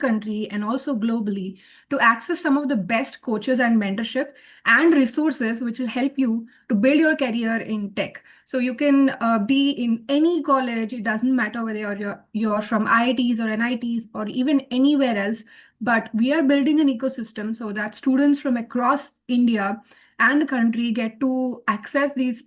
country and also globally to access some of the best coaches and mentorship and resources which will help you to build your career in tech. So you can be in any college. It doesn't matter whether you're from IITs or NITs or even anywhere else, but we are building an ecosystem so that students from across India and the country get to access these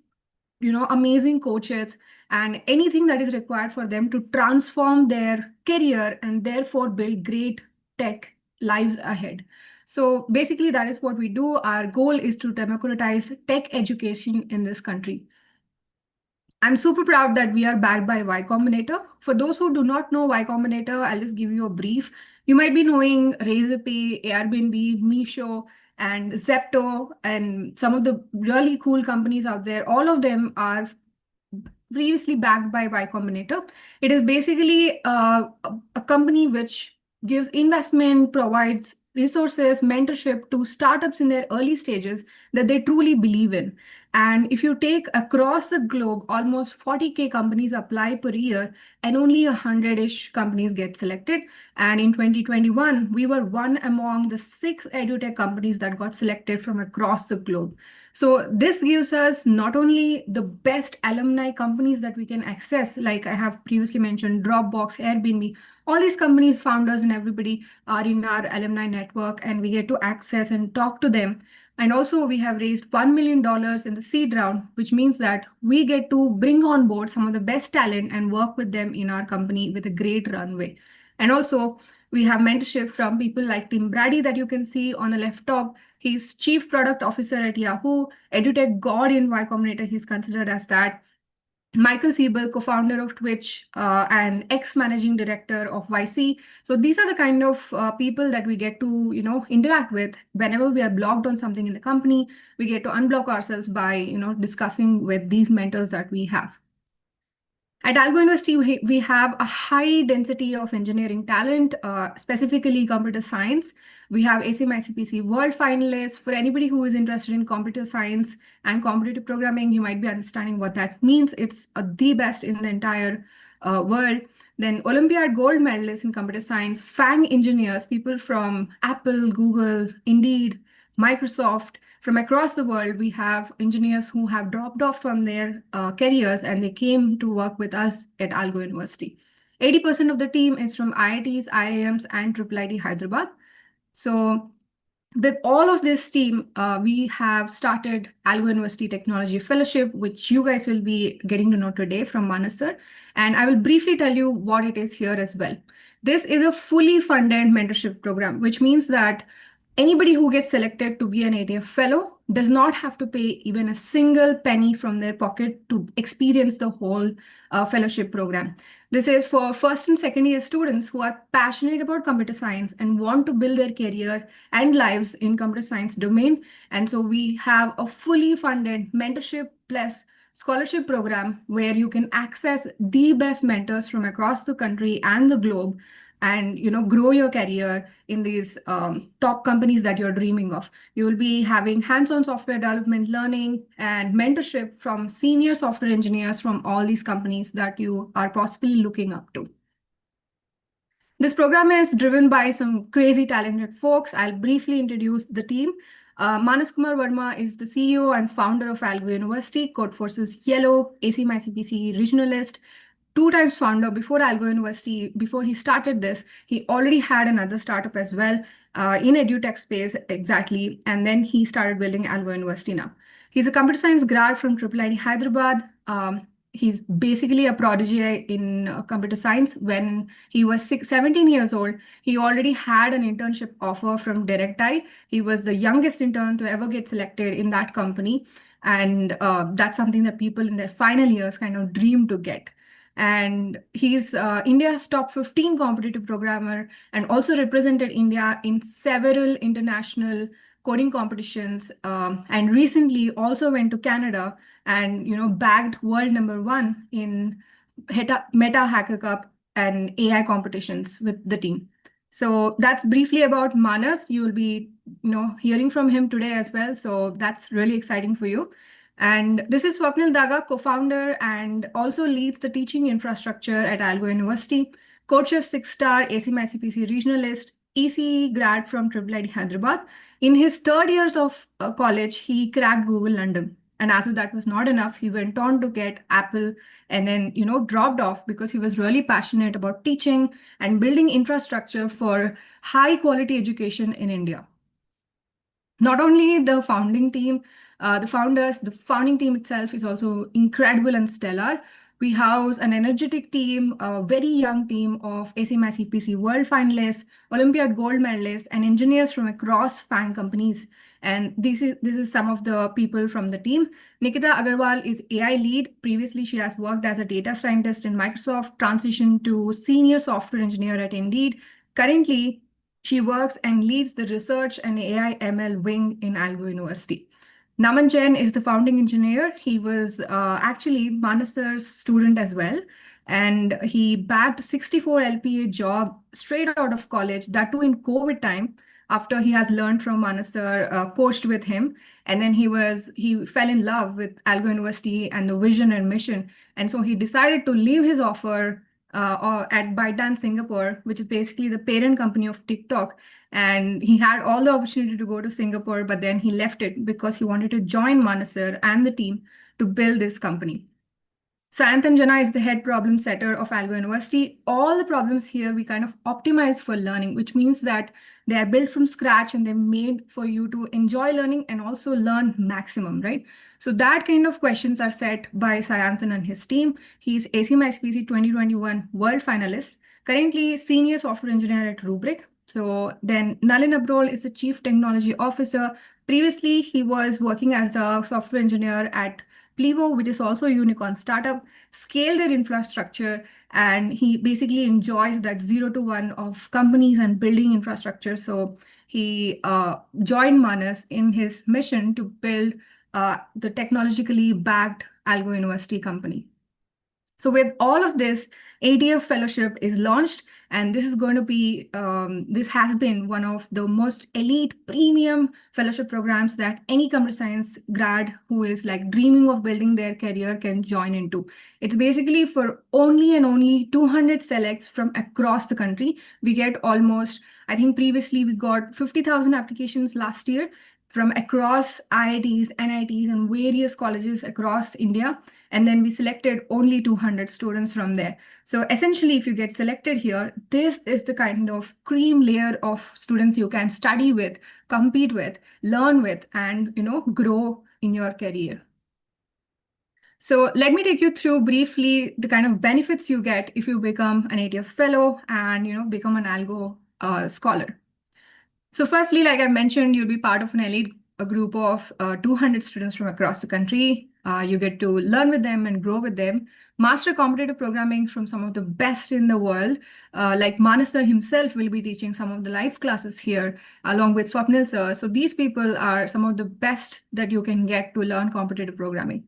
amazing coaches and anything that is required for them to transform their career and therefore build great tech lives ahead. So basically, that is what we do. Our goal is to democratize tech education in this country. I'm super proud that we are backed by Y Combinator. For those who do not know Y Combinator, I'll just give you a brief. You might be knowing Razorpay, Airbnb, Meesho, and Zepto, and some of the really cool companies out there. All of them are previously backed by Y Combinator. It is basically a company which gives investment, provides resources, mentorship to startups in their early stages that they truly believe in. And if you take across the globe, almost 40K companies apply per year and only 100-ish companies get selected. And in 2021, we were one among the 6 edutech companies that got selected from across the globe. So this gives us not only the best alumni companies that we can access, like I have previously mentioned, Dropbox, Airbnb, all these companies, founders and everybody are in our alumni network, and we get to access and talk to them. And also we have raised $1 million in the seed round, which means that we get to bring on board some of the best talent and work with them in our company with a great runway. And also we have mentorship from people like Tim Brady that you can see on the left top. He's Chief Product Officer at Yahoo, EduTech God in Y Combinator, he's considered as that. Michael Siebel, co-founder of Twitch and ex-managing director of YC. So these are the kind of people that we get to, interact with whenever we are blocked on something in the company. We get to unblock ourselves by, discussing with these mentors that we have. At Algo University, we have a high density of engineering talent, specifically computer science. We have ACM/ICPC World finalists. For anybody who is interested in computer science and competitive programming, you might be understanding what that means. It's the best in the entire world. Then Olympiad gold medalists in computer science, FANG engineers, people from Apple, Google, Indeed, Microsoft. From across the world, we have engineers who have dropped off from their careers and they came to work with us at Algo University. 80% of the team is from IITs, IIMs, and IIIT Hyderabad. So with all of this team, we have started Algo University Technology Fellowship, which you guys will be getting to know today from Manas sir. And I will briefly tell you what it is here as well. This is a fully funded mentorship program, which means that anybody who gets selected to be an ATF fellow does not have to pay even a single penny from their pocket to experience the whole fellowship program. This is for first and second year students who are passionate about computer science and want to build their career and lives in computer science domain. And so we have a fully funded mentorship plus scholarship program where you can access the best mentors from across the country and the globe and grow your career in these top companies that you're dreaming of. You will be having hands-on software development learning and mentorship from senior software engineers from all these companies that you are possibly looking up to. This program is driven by some crazy talented folks. I'll briefly introduce the team. Manas Kumar Verma is the CEO and founder of Algo University, Codeforce's Yellow, ACM/ICPC regionalist, 2 times founder before Algo University. Before he started this, he already had another startup as well in edutech space, exactly. And then he started building Algo University now. He's a computer science grad from IIIT Hyderabad. He's basically a prodigy in computer science. When he was 17 years old, he already had an internship offer from DirectEye. He was the youngest intern to ever get selected in that company. And that's something that people in their final years kind of dream to get. And he's India's top 15 competitive programmer and also represented India in several international coding competitions, and recently also went to Canada and bagged world #1 in Meta Hacker Cup and AI competitions with the team. So that's briefly about Manas. You will be hearing from him today as well. So that's really exciting for you. And this is Swapnil Daga, co-founder and also leads the teaching infrastructure at Algo University. Coach 6-star ACMA CPC regionalist, EC grad from IIIT Hyderabad. In his third years of college, he cracked Google London. And as if that was not enough, he went on to get Apple and then, dropped off because he was really passionate about teaching and building infrastructure for high quality education in India. Not only the founding team, the founders, the founding team itself is also incredible and stellar. We house an energetic team, a very young team of ACMA CPC world finalists, Olympiad gold medalists, and engineers from across FANG companies. And this is some of the people from the team. Nikita Agarwal is AI lead. Previously, she has worked as a data scientist in Microsoft, transitioned to senior software engineer at Indeed. Currently, she works and leads the research and AI ML wing in Algo University. Naman Jain is the founding engineer. He was actually Manasar's student as well. And he bagged 64 LPA job straight out of college, that too in COVID time, after he has learned from Manasar, coached with him. And then he fell in love with Algo University and the vision and mission. And so he decided to leave his offer at ByteDance Singapore, which is basically the parent company of TikTok. And he had all the opportunity to go to Singapore, but then he left it because he wanted to join Manasar and the team to build this company. Sayantan Jana is the head problem setter of Algo University. All the problems here we kind of optimize for learning, which means that they are built from scratch and they're made for you to enjoy learning and also learn maximum, right? So that kind of questions are set by Sayantan and his team. He's ACMA SPC 2021 world finalist, currently senior software engineer at Rubrik. So then Nalin Abrol is the chief technology officer. Previously, he was working as a software engineer at Plivo, which is also a unicorn startup, scale their infrastructure, and he basically enjoys that 0 to 1 of companies and building infrastructure. So he joined Manas in his mission to build the technologically backed Algo University company. So with all of this, ATF fellowship is launched, and this is going to be, this has been one of the most elite premium fellowship programs that any computer science grad who is like dreaming of building their career can join into. It's basically for only and only 200 selects from across the country. We get almost, I think previously we got 50,000 applications last year from across IITs, NITs, and various colleges across India. And then we selected only 200 students from there. So essentially, if you get selected here, this is the kind of cream layer of students you can study with, compete with, learn with, and grow in your career. So let me take you through briefly the kind of benefits you get if you become an ATF fellow and become an Algo scholar. So firstly, like I mentioned, you'll be part of an elite group of 200 students from across the country. You get to learn with them and grow with them, master competitive programming from some of the best in the world. Like Manas sir himself will be teaching some of the live classes here along with Swapnil sir. So these people are some of the best that you can get to learn competitive programming.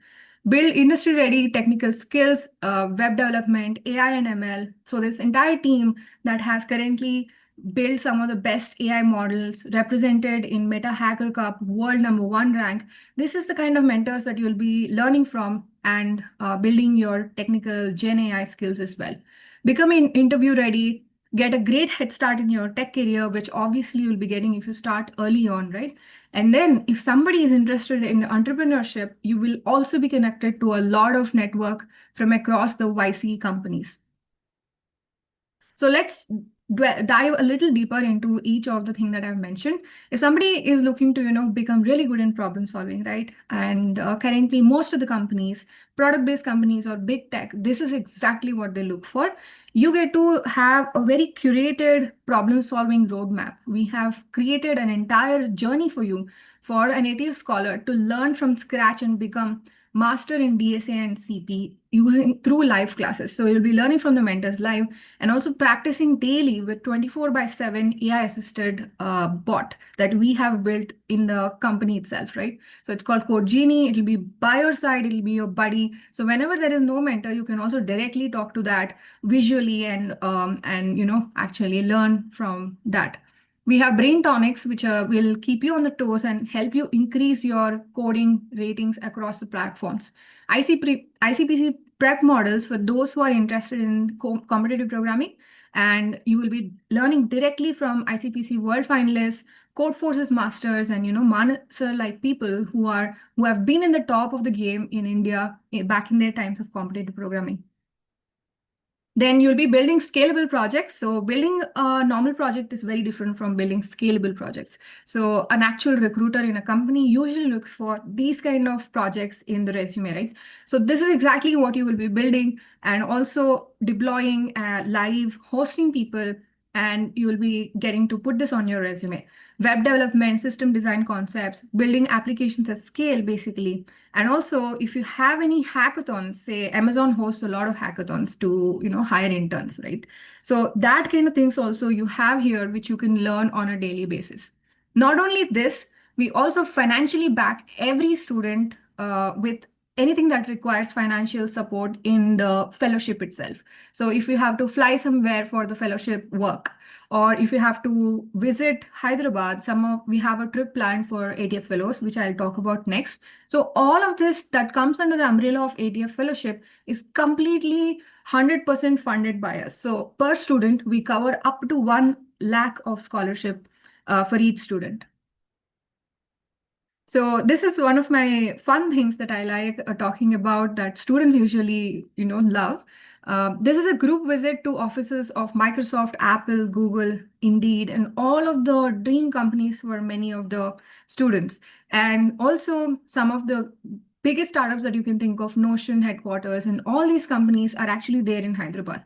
Build industry-ready technical skills, web development, AI and ML. So this entire team that has currently build some of the best AI models represented in Meta Hacker Cup world #1 rank. This is the kind of mentors that you'll be learning from and building your technical Gen AI skills as well. Becoming interview ready, get a great head start in your tech career, which obviously you'll be getting if you start early on, right? And then if somebody is interested in entrepreneurship, you will also be connected to a lot of network from across the YC companies. So let's dive a little deeper into each of the things that I've mentioned. If somebody is looking to become really good in problem solving, right? And currently most of the companies, product-based companies or big tech, this is exactly what they look for. You get to have a very curated problem solving roadmap. We have created an entire journey for you for a native scholar to learn from scratch and become master in DSA and CP through live classes. So you'll be learning from the mentors live and also practicing daily with 24/7 AI assisted bot that we have built in the company itself, right? So it's called Code Genie. It'll be by your side. It'll be your buddy. So whenever there is no mentor, you can also directly talk to that visually and actually learn from that. We have brain tonics, which will keep you on the toes and help you increase your coding ratings across the platforms. ICPC prep models for those who are interested in competitive programming, and you will be learning directly from ICPC World finalists, Code Forces masters, and Manasar like people who have been in the top of the game in India back in their times of competitive programming. Then you'll be building scalable projects. So building a normal project is very different from building scalable projects. So an actual recruiter in a company usually looks for these kind of projects in the resume, right? So this is exactly what you will be building, and also deploying live, hosting people, and you will be getting to put this on your resume. Web development, system design concepts, building applications at scale, basically. And also, if you have any hackathons, say Amazon hosts a lot of hackathons to, hire interns, right? So that kind of things also you have here, which you can learn on a daily basis. Not only this, we also financially back every student with anything that requires financial support in the fellowship itself. So if you have to fly somewhere for the fellowship work, or if you have to visit Hyderabad, we have a trip planned for ATF fellows, which I'll talk about next. So all of this that comes under the umbrella of ATF fellowship is completely 100% funded by us. So per student, we cover up to 1 lakh of scholarship for each student. So this is one of my fun things that I like talking about that students usually, love. This is a group visit to offices of Microsoft, Apple, Google, Indeed, and all of the dream companies for many of the students. And also some of the biggest startups that you can think of, Notion headquarters, and all these companies are actually there in Hyderabad.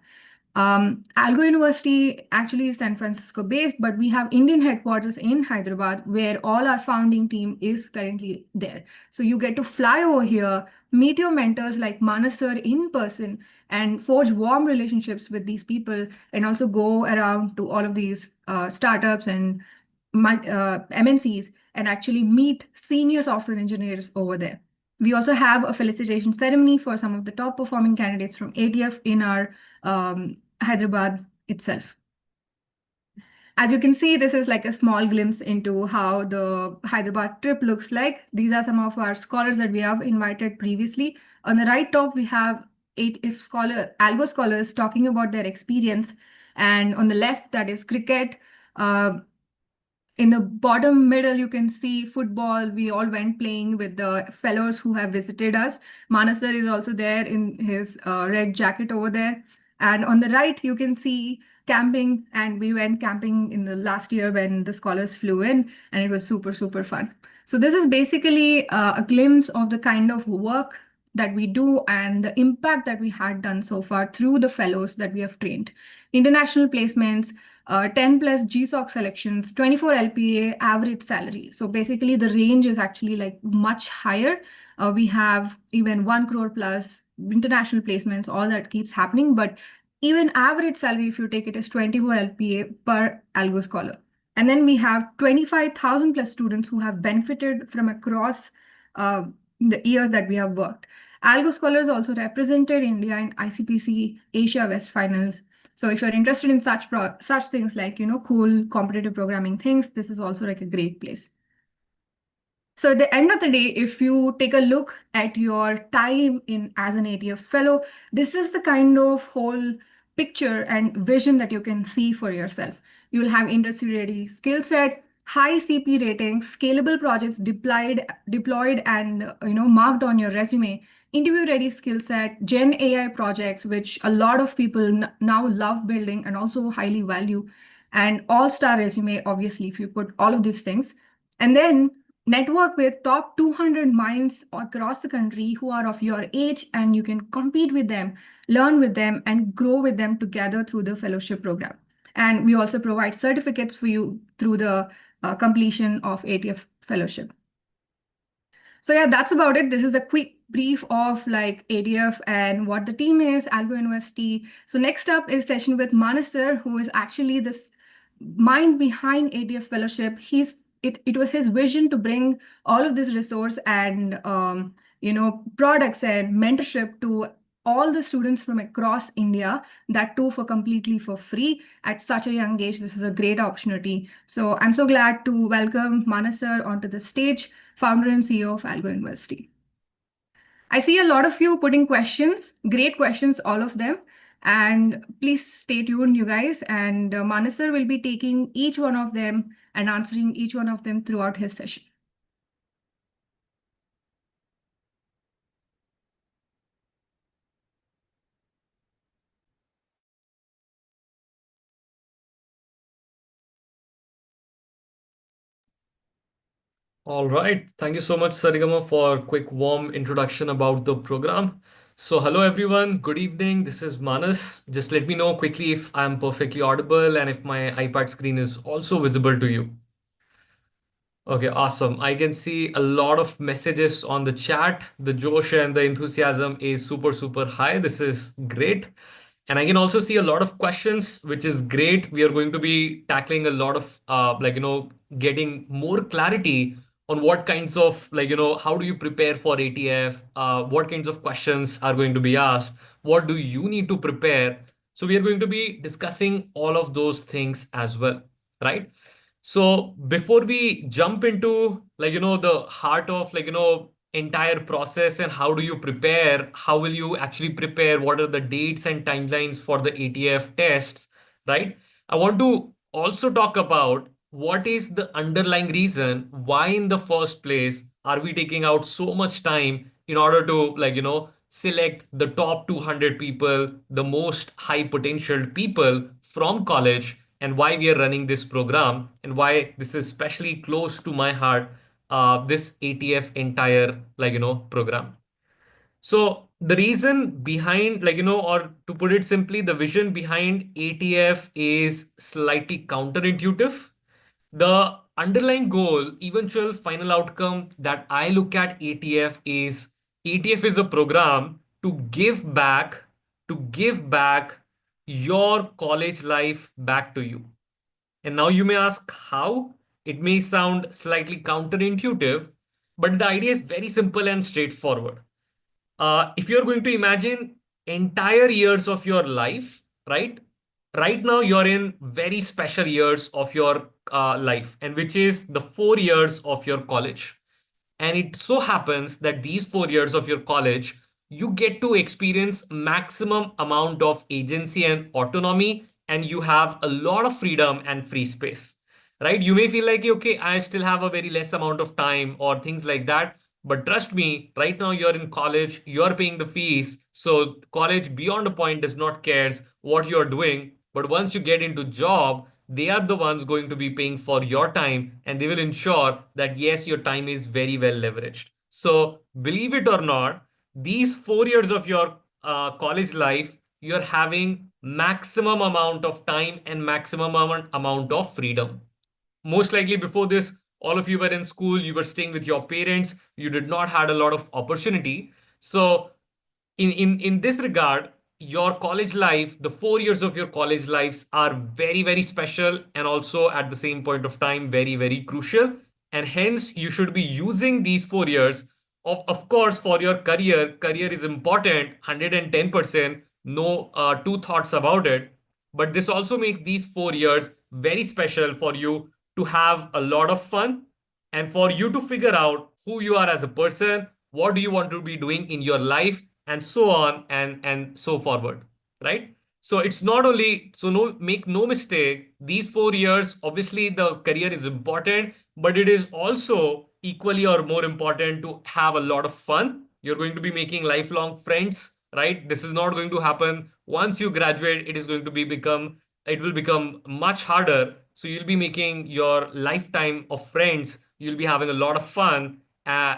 Algo University actually is San Francisco based, but we have Indian headquarters in Hyderabad where all our founding team is currently there. So you get to fly over here, meet your mentors like Manasar in person, and forge warm relationships with these people, and also go around to all of these startups and MNCs and actually meet senior software engineers over there. We also have a felicitation ceremony for some of the top performing candidates from ATF in our Hyderabad itself. As you can see, this is like a small glimpse into how the Hyderabad trip looks like. These are some of our scholars that we have invited previously. On the right top, we have Algo scholars talking about their experience. And on the left, that is cricket. In the bottom middle, you can see football. We all went playing with the fellows who have visited us. Manasar is also there in his red jacket over there. And on the right, you can see camping. And we went camping in the last year when the scholars flew in, and it was super, super fun. So this is basically a glimpse of the kind of work that we do and the impact that we had done so far through the fellows that we have trained. International placements, 10 plus GSOC selections, 24 LPA average salary. So basically the range is actually like much higher. We have even 1 crore plus international placements, all that keeps happening. But even average salary, if you take it, is 24 LPA per Algo Scholar. And then we have 25,000 plus students who have benefited from across the years that we have worked. Algo Scholars also represented India in ICPC Asia West Finals. So if you're interested in such things like, cool competitive programming things, this is also like a great place. So at the end of the day, if you take a look at your time in as an ATF fellow, this is the kind of whole picture and vision that you can see for yourself. You'll have industry-ready skill set, high CP ratings, scalable projects deployed and marked on your resume, interview-ready skill set, Gen AI projects, which a lot of people now love building and also highly value, and all-star resume, obviously, if you put all of these things. And then network with top 200 minds across the country who are of your age, and you can compete with them, learn with them, and grow with them together through the fellowship program. And we also provide certificates for you through the completion of ATF fellowship. So yeah, that's about it. This is a quick brief of like ATF and what the team is, Algo University. So next up is session with Manasar, who is actually this mind behind ATF fellowship. It was his vision to bring all of this resource and products and mentorship to all the students from across India, that too completely for free at such a young age. This is a great opportunity. So I'm so glad to welcome Manasar onto the stage, founder and CEO of Algo University. I see a lot of you putting questions, great questions, all of them. And please stay tuned, you guys. And Manas sir will be taking each one of them and answering each one of them throughout his session. All right. Thank you so much, Sarigama, for a quick warm introduction about the program. So, hello everyone. Good evening. This is Manas. Just let me know quickly if I'm perfectly audible and if my iPad screen is also visible to you. Okay, awesome. I can see a lot of messages on the chat. The Josh and the enthusiasm is super, super high. This is great. And I can also see a lot of questions, which is great. We are going to be tackling a lot of, getting more clarity on what kinds of, how do you prepare for ATF? What kinds of questions are going to be asked? What do you need to prepare? So we are going to be discussing all of those things as well, right? So before we jump into the heart of entire process and how do you prepare, how will you actually prepare, what are the dates and timelines for the ATF tests, right? I want to also talk about what is the underlying reason why in the first place are we taking out so much time in order to select the top 200 people, the most high potential people from college, and why we are running this program and why this is especially close to my heart, this ATF entire program. So the reason behind, or to put it simply, the vision behind ATF is slightly counterintuitive. The underlying goal, eventual final outcome that I look at ATF is a program to give back your college life back to you. And now you may ask how? It may sound slightly counterintuitive, but the idea is very simple and straightforward. If you're going to imagine entire years of your life, right? Right now, you're in very special years of your life, and which is the 4 years of your college. And it so happens that these 4 years of your college, you get to experience maximum amount of agency and autonomy, and you have a lot of freedom and free space, right? You may feel like, okay, I still have a very less amount of time or things like that. But trust me, right now you're in college, you're paying the fees. So college beyond a point does not cares what you're doing. But once you get into job, they are the ones going to be paying for your time and they will ensure that yes, your time is very well leveraged. So believe it or not, these 4 years of your college life, you're having maximum amount of time and maximum amount of freedom. Most likely before this, all of you were in school, you were staying with your parents, you did not had a lot of opportunity. So in this regard, your college life, the 4 years of your college lives are very, very special and also at the same point of time very, very crucial. And hence you should be using these 4 years of course for your career is important 110%, no two thoughts about it. But this also makes these 4 years very special for you to have a lot of fun and for you to figure out who you are as a person, what do you want to be doing in your life, and so on and so forward, right? So it's not only, so no, make no mistake, these 4 years, obviously the career is important, but it is also equally or more important to have a lot of fun. You're going to be making lifelong friends, right? This is not going to happen once you graduate. It will become much harder. So you'll be making your lifetime of friends. You'll be having a lot of fun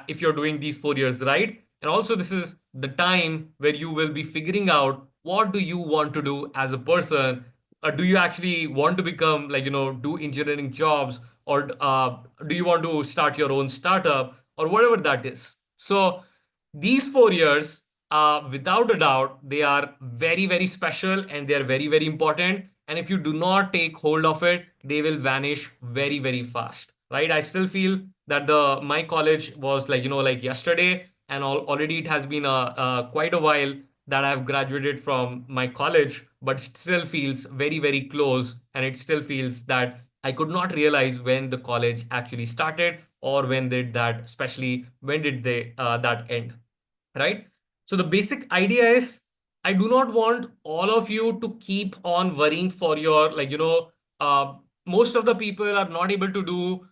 if you're doing these 4 years, right? And also, this is the time where you will be figuring out what do you want to do as a person. Do you actually want to become do engineering jobs, or do you want to start your own startup or whatever that is? So these 4 years, without a doubt, they are very, very special and they are very, very important. And if you do not take hold of it, they will vanish very, very fast, right? I still feel that the my college was like yesterday, and already it has been quite a while that I've graduated from my college, but it still feels very, very close, and it still feels that I could not realize when the college actually started or when did that, especially when did they that end, right? So the basic idea is I do not want all of you to keep on worrying for your, most of the people are not able to do,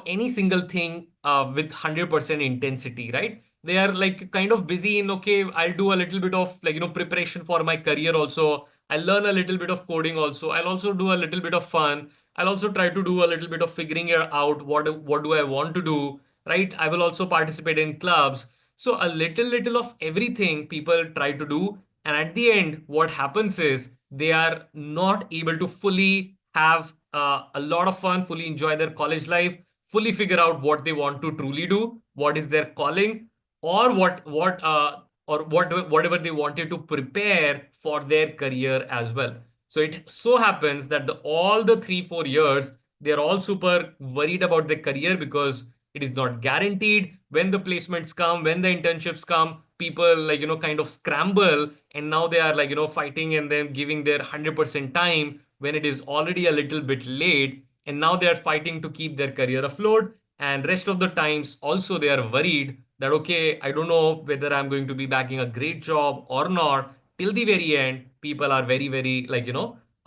any single thing with 100% intensity, right? They are like kind of busy in, okay, I'll do a little bit of preparation for my career also. I'll learn a little bit of coding also. I'll also do a little bit of fun. I'll also try to do a little bit of figuring it out. What do I want to do, right? I will also participate in clubs. So a little of everything people try to do. And at the end, what happens is they are not able to fully have a lot of fun, fully enjoy their college life, fully figure out what they want to truly do, what is their calling, or whatever they wanted to prepare for their career as well. So it so happens that all the 3 4 years they're all super worried about their career because it is not guaranteed. When the placements come, when the internships come, people kind of scramble, and now they are fighting and then giving their 100% time when it is already a little bit late, and now they are fighting to keep their career afloat. And rest of the times also they are worried that, okay, I don't know whether I'm going to be bagging a great job or not. Till the very end, people are very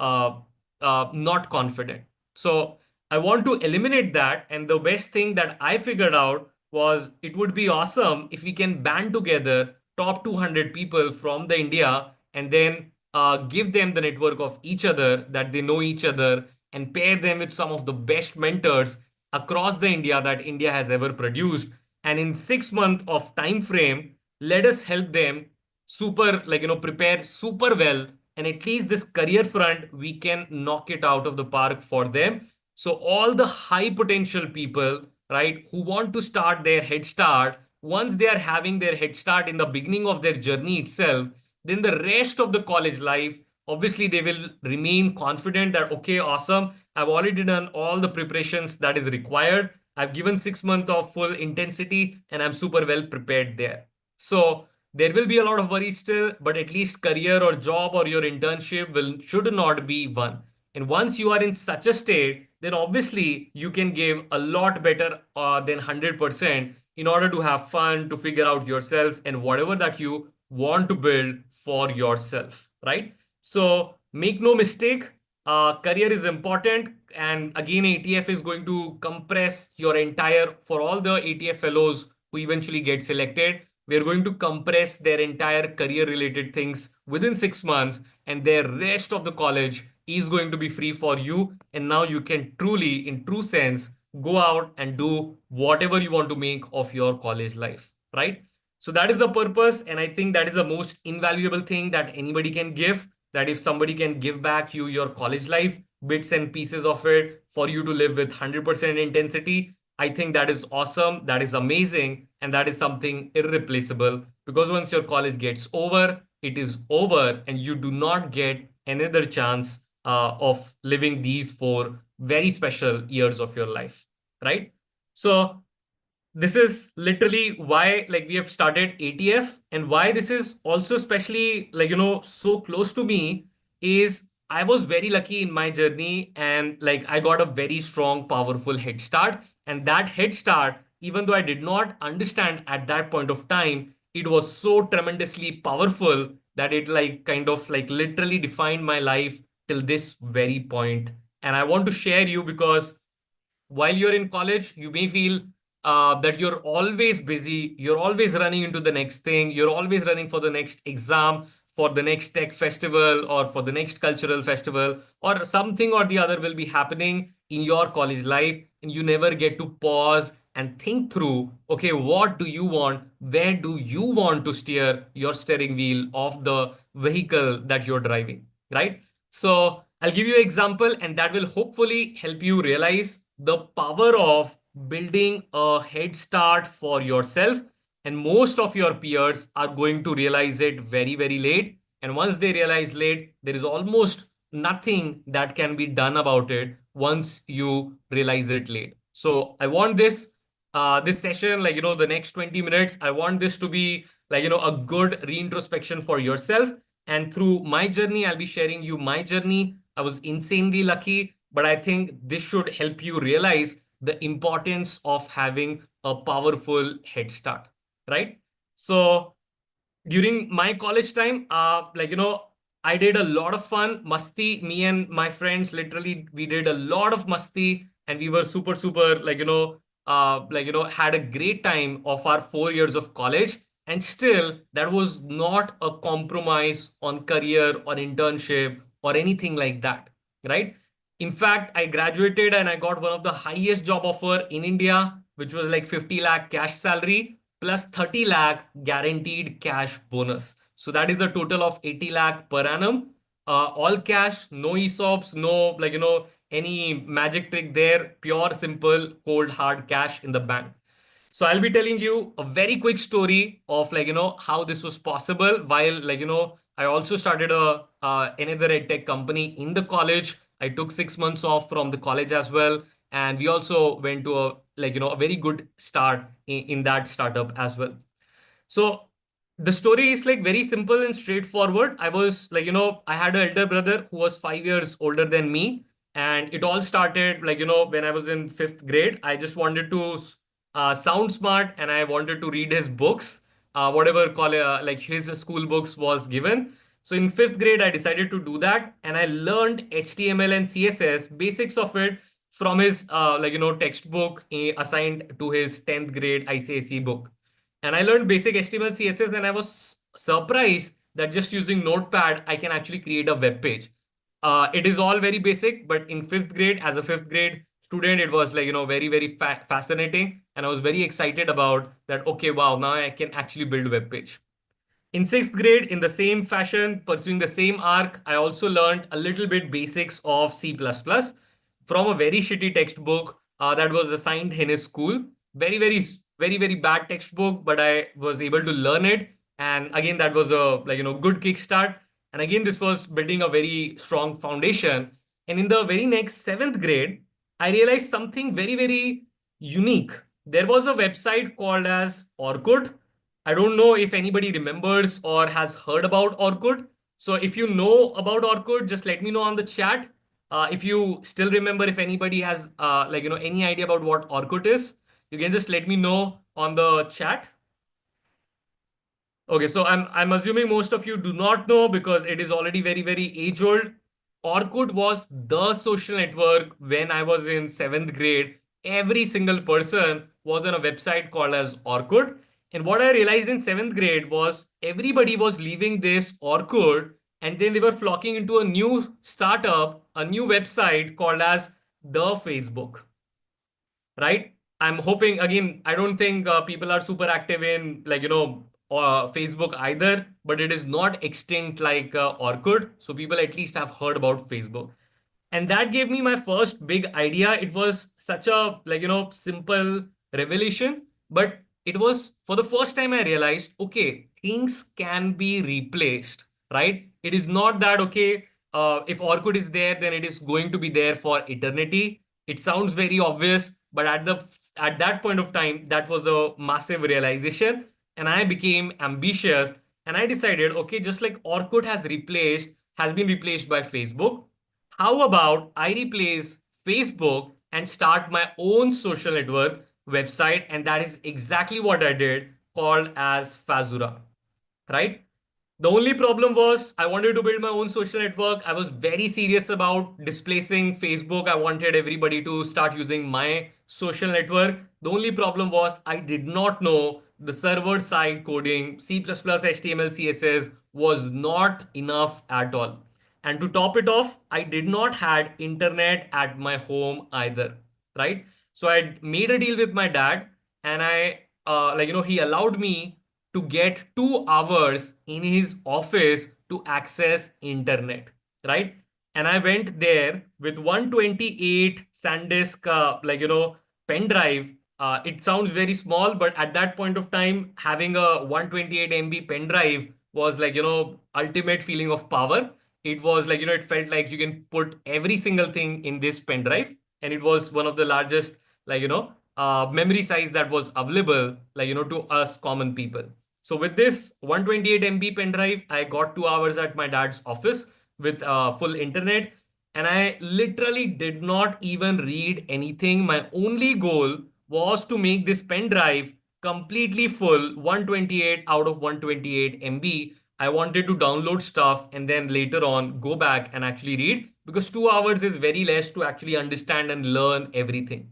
not confident. So I want to eliminate that. And the best thing that I figured out was it would be awesome if we can band together top 200 people from the India, and then give them the network of each other, that they know each other, and pair them with some of the best mentors across the India that India has ever produced. And in 6 month of time frame, let us help them super prepare super well, and at least this career front we can knock it out of the park for them. So all the high potential people, right, who want to start their head start, once they are having their head start in the beginning of their journey itself, then the rest of the college life, obviously they will remain confident that, okay, awesome, I've already done all the preparations that is required. I've given 6 months of full intensity and I'm super well prepared there. So there will be a lot of worry still, but at least career or job or your internship will should not be one. And once you are in such a state, then obviously you can give a lot better than 100% in order to have fun, to figure out yourself and whatever that you want to build for yourself, right? So make no mistake, career is important. And again, ATF is going to compress your entire, for all the ATF fellows who eventually get selected, we're going to compress their entire career related things within 6 months, and their rest of the college is going to be free for you. And now you can truly, in true sense, go out and do whatever you want to make of your college life, right? So that is the purpose. And I think that is the most invaluable thing that anybody can give. That if somebody can give back you your college life, bits and pieces of it for you to live with 100% intensity, I think that is awesome. That is amazing. And that is something irreplaceable, because once your college gets over, it is over and you do not get another chance of living these 4 very special years of your life, right? So this is literally why we have started ATF, and why this is also especially so close to me is I was very lucky in my journey, and I got a very strong powerful head start. And that head start, even though I did not understand at that point of time, it was so tremendously powerful that it kind of literally defined my life till this very point. And I want to share you because while you're in college, you may feel that you're always busy, you're always running into the next thing, you're always running for the next exam, for the next tech festival, or for the next cultural festival, or something or the other will be happening in your college life, and you never get to pause and think through, okay, what do you want? Where do you want to steer your steering wheel of the vehicle that you're driving, right? So I'll give you an example, and that will hopefully help you realize the power of building a head start for yourself. And most of your peers are going to realize it very late. And once they realize late, there is almost nothing that can be done about it once you realize it late. So I want this session, the next 20 minutes, I want this to be a good reintrospection for yourself. And through my journey, I'll be sharing you my journey. I was insanely lucky, but I think this should help you realize the importance of having a powerful head start, right? So during my college time, I did a lot of fun, masti. Me and my friends, literally, we did a lot of masti, and we were super, super, had a great time of our 4 years of college. And still, that was not a compromise on career or internship or anything like that, right? In fact, I graduated and I got one of the highest job offer in India, which was like 50 lakh cash salary plus 30 lakh guaranteed cash bonus. So that is a total of 80 lakh per annum. All cash, no ESOPs, no any magic trick there. Pure, simple, cold, hard cash in the bank. So I'll be telling you a very quick story of how this was possible. While I also started a another edtech company in the college. I took 6 months off from the college as well, and we also went to a a very good start in that startup as well. So the story is like very simple and straightforward. I was I had an elder brother who was 5 years older than me. And it all started when I was in fifth grade. I just wanted to sound smart and I wanted to read his books, whatever like his school books was given. So in fifth grade, I decided to do that. And I learned HTML and CSS, basics of it from his textbook assigned to his 10th grade ICSE book. And I learned basic HTML, CSS, and I was surprised that just using Notepad, I can actually create a web page. It is all very basic, but in fifth grade, as a fifth grade student, it was very, very fascinating. And I was very excited about that. Okay, wow, now I can actually build a web page. In sixth grade, in the same fashion, pursuing the same arc, I also learned a little bit basics of C++ from a very shitty textbook that was assigned in his school. Very, very, very, very bad textbook, but I was able to learn it. And again, that was a good kickstart. And again, this was building a very strong foundation. And in the very next seventh grade, I realized something very, very unique. There was a website called as Orkut. I don't know if anybody remembers or has heard about Orkut. So if you know about Orkut, just let me know on the chat. If you still remember, if anybody has any idea about what Orkut is, you can just let me know on the chat. Okay, so I'm assuming most of you do not know because it is already very, very age old. Orkut was the social network when I was in seventh grade. Every single person was on a website called as Orkut. And what I realized in seventh grade was everybody was leaving this Orkut and then they were flocking into a new startup, a new website called as the Facebook, right? I'm hoping again, I don't think people are super active in Facebook either, but it is not extinct like Orkut. So people at least have heard about Facebook. And that gave me my first big idea. It was such a simple revelation, but it was for the first time I realized, okay, things can be replaced, right? It is not that, okay, if Orkut is there, then it is going to be there for eternity. It sounds very obvious, but at that point of time, that was a massive realization. And I became ambitious and I decided, okay, just like Orkut has been replaced by Facebook, how about I replace Facebook and start my own social network website? And that is exactly what I did, called as Fazura, right? The only problem was I wanted to build my own social network. I was very serious about displacing Facebook. I wanted everybody to start using my social network. The only problem was I did not know the server side coding, C++, HTML, CSS was not enough at all. And to top it off, I did not had internet at my home either, right? So I made a deal with my dad and he allowed me to get 2 hours in his office to access internet, right? And I went there with 128 SanDisk, pen drive. It sounds very small, but at that point of time, having a 128 MB pen drive was ultimate feeling of power. It was it felt like you can put every single thing in this pen drive, and it was one of the largest memory size that was available to us common people. So with this 128 MB pen drive, I got 2 hours at my dad's office with full internet. And I literally did not even read anything. My only goal was to make this pen drive completely full, 128 out of 128 MB. I wanted to download stuff and then later on go back and actually read, because 2 hours is very less to actually understand and learn everything.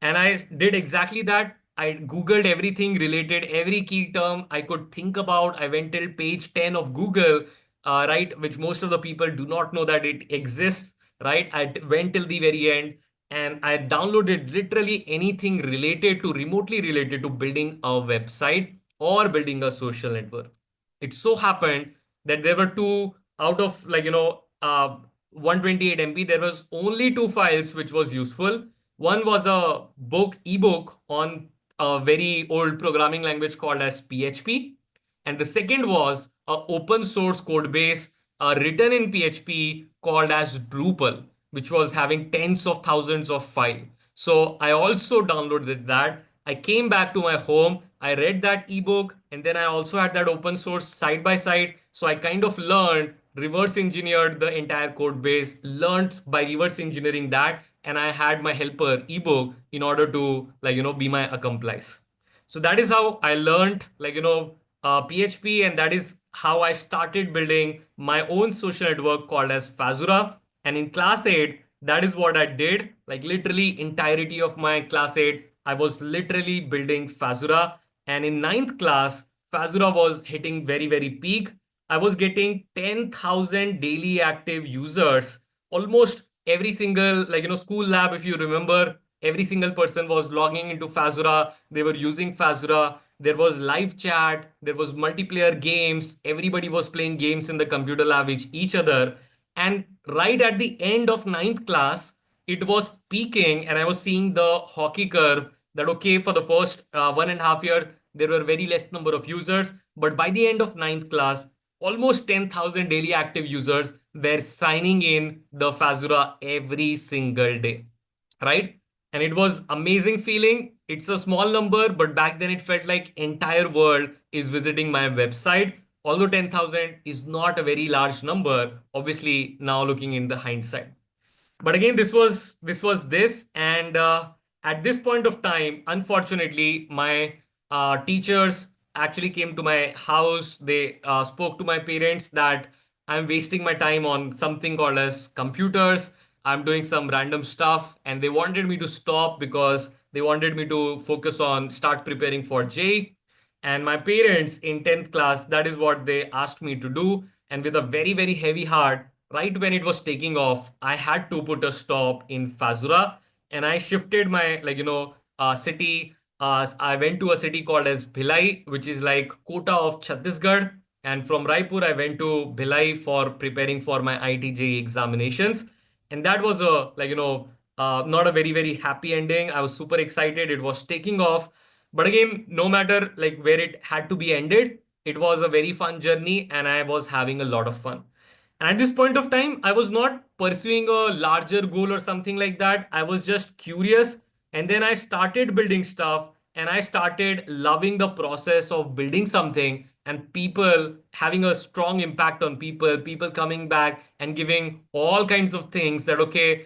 And I did exactly that. I Googled everything related, every key term I could think about. I went till page 10 of Google, right, which most of the people do not know that it exists, right? Went till the very end and I downloaded literally anything related to, remotely related to building a website or building a social network. It so happened that there were two out of 128 MB, there was only two files which was useful. One was a ebook on a very old programming language called as PHP, and the second was a open source code base written in PHP called as Drupal, which was having tens of thousands of files. So I also downloaded that. I came back to my home, I read that ebook, and then I also had that open source side by side. So I kind of learned, reverse engineered the entire code base, learned by reverse engineering that, and I had my helper ebook in order to be my accomplice. So that is how I learned PHP, and that is how I started building my own social network called as Fazura. And in class 8, that is what I did. Like literally entirety of my class 8, I was literally building Fazura. And in ninth class, Fazura was hitting very, very peak. I was getting 10,000 daily active users. Almost every single, school lab, if you remember, every single person was logging into Fazura. They were using Fazura. There was live chat. There was multiplayer games. Everybody was playing games in the computer lab with each other. And right at the end of ninth class, it was peaking, and I was seeing the hockey curve that, okay, for the first 1.5 year, there were very less number of users. But by the end of ninth class, almost 10,000 daily active users were signing in the Fazura every single day, right? And it was amazing feeling. It's a small number, but back then it felt like entire world is visiting my website. Although 10,000 is not a very large number, obviously now looking in the hindsight. But again, this, and at this point of time, unfortunately, my teachers actually came to my house. They spoke to my parents that I'm wasting my time on something called as computers. I'm doing some random stuff, and they wanted me to stop because they wanted me to focus on start preparing for J. And my parents in 10th class, that is what they asked me to do. And with a very, very heavy heart, right when it was taking off, I had to put a stop in Fazura, and I shifted my, city. I went to a city called as Bhilai, which is like Kota of Chhattisgarh. And from Raipur, I went to Bhilai for preparing for my ITJ examinations. And that was not a very, very happy ending. I was super excited. It was taking off. But again, no matter like where it had to be ended, it was a very fun journey and I was having a lot of fun. And at this point of time, I was not pursuing a larger goal or something like that. I was just curious. And then I started building stuff and I started loving the process of building something and people having a strong impact on people, people coming back and giving all kinds of things that, okay,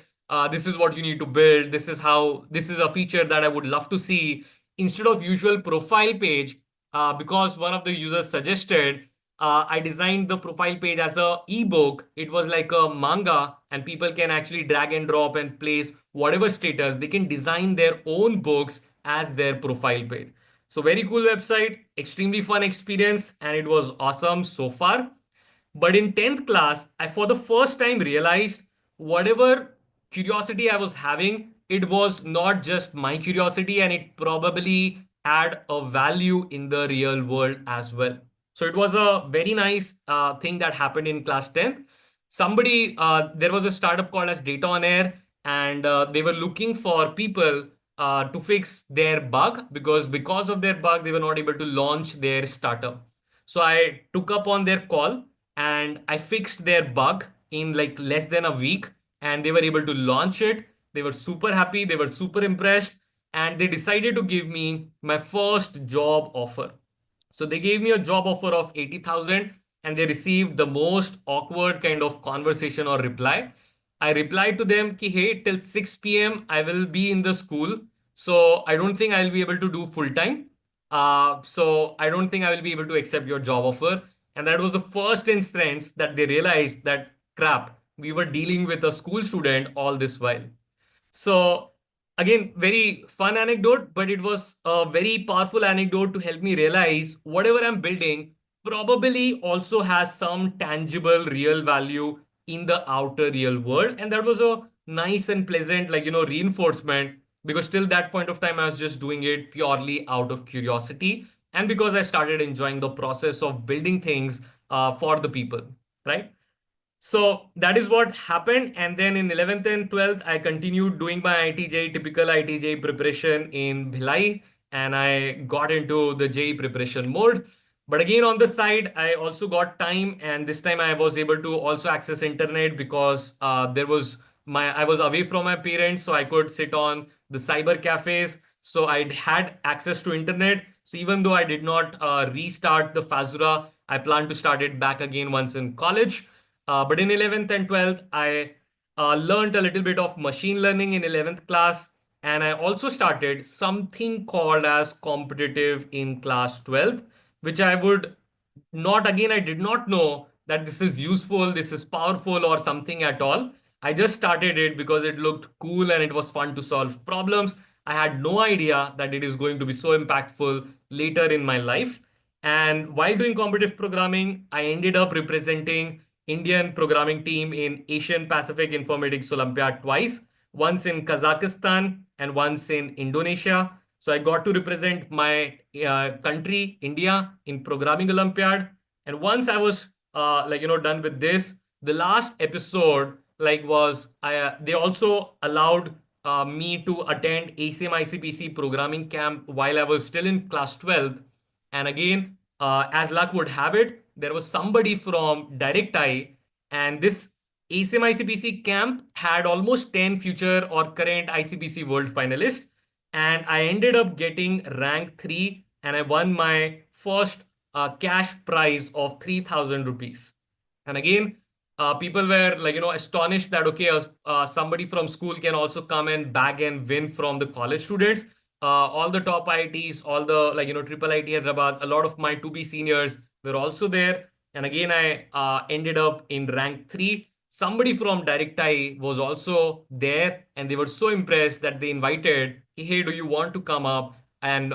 this is what you need to build. This is a feature that I would love to see instead of usual profile page, because one of the users suggested, I designed the profile page as a ebook. It was like a manga, and people can actually drag and drop and place whatever status. They can design their own books as their profile page. So very cool website, extremely fun experience, and it was awesome so far. But in 10th class, I for the first time realized whatever curiosity I was having, it was not just my curiosity and it probably had a value in the real world as well. So it was a very nice thing that happened in class 10th. There was a startup called as Data on Air, and they were looking for people to fix their bug because of their bug, they were not able to launch their startup. So I took up on their call and I fixed their bug in like less than a week and they were able to launch it. They were super happy, they were super impressed, and they decided to give me my first job offer. So they gave me a job offer of 80,000 and they received the most awkward kind of conversation or reply. I replied to them ki hey, till 6 p.m. I will be in the school. So I don't think I'll be able to do full time. So I don't think I will be able to accept your job offer. And that was the first instance that they realized that crap, we were dealing with a school student all this while. So again, very fun anecdote, but it was a very powerful anecdote to help me realize whatever I'm building probably also has some tangible real value in the outer real world. And that was a nice and pleasant, reinforcement, because till that point of time, I was just doing it purely out of curiosity. And because I started enjoying the process of building things for the people, right? So that is what happened. And then in 11th and 12th, I continued doing my ITJ, typical ITJ preparation in Bhilai, and I got into the JE preparation mode. But again, on the side, I also got time, and this time I was able to also access internet because I was away from my parents, so I could sit on the cyber cafes. So I had access to internet. So even though I did not restart the Fazura, I plan to start it back again once in college. But in 11th and 12th, I learned a little bit of machine learning in 11th class. And I also started something called as competitive in class 12th, which I would not, again, I did not know that this is useful, this is powerful or something at all. I just started it because it looked cool and it was fun to solve problems. I had no idea that it is going to be so impactful later in my life. And while doing competitive programming, I ended up representing Indian programming team in Asian Pacific Informatics Olympiad twice, once in Kazakhstan and once in Indonesia. So I got to represent my country, India, in programming Olympiad. And once I was done with this, the last episode was they also allowed me to attend ACM ICPC programming camp while I was still in class 12th. And again, as luck would have it, there was somebody from Direct Eye, and this ASM ICPC camp had almost 10 future or current ICPC world finalists. And I ended up getting rank 3, and I won my first cash prize of 3,000 rupees. And again, people were astonished that okay, somebody from school can also come and bag and win from the college students. All the top IITs, all the triple IT Hyderabad, a lot of my 2B seniors were also there. And again, I ended up in rank 3. Somebody from Direct Eye was also there, and they were so impressed that they invited, hey, do you want to come up and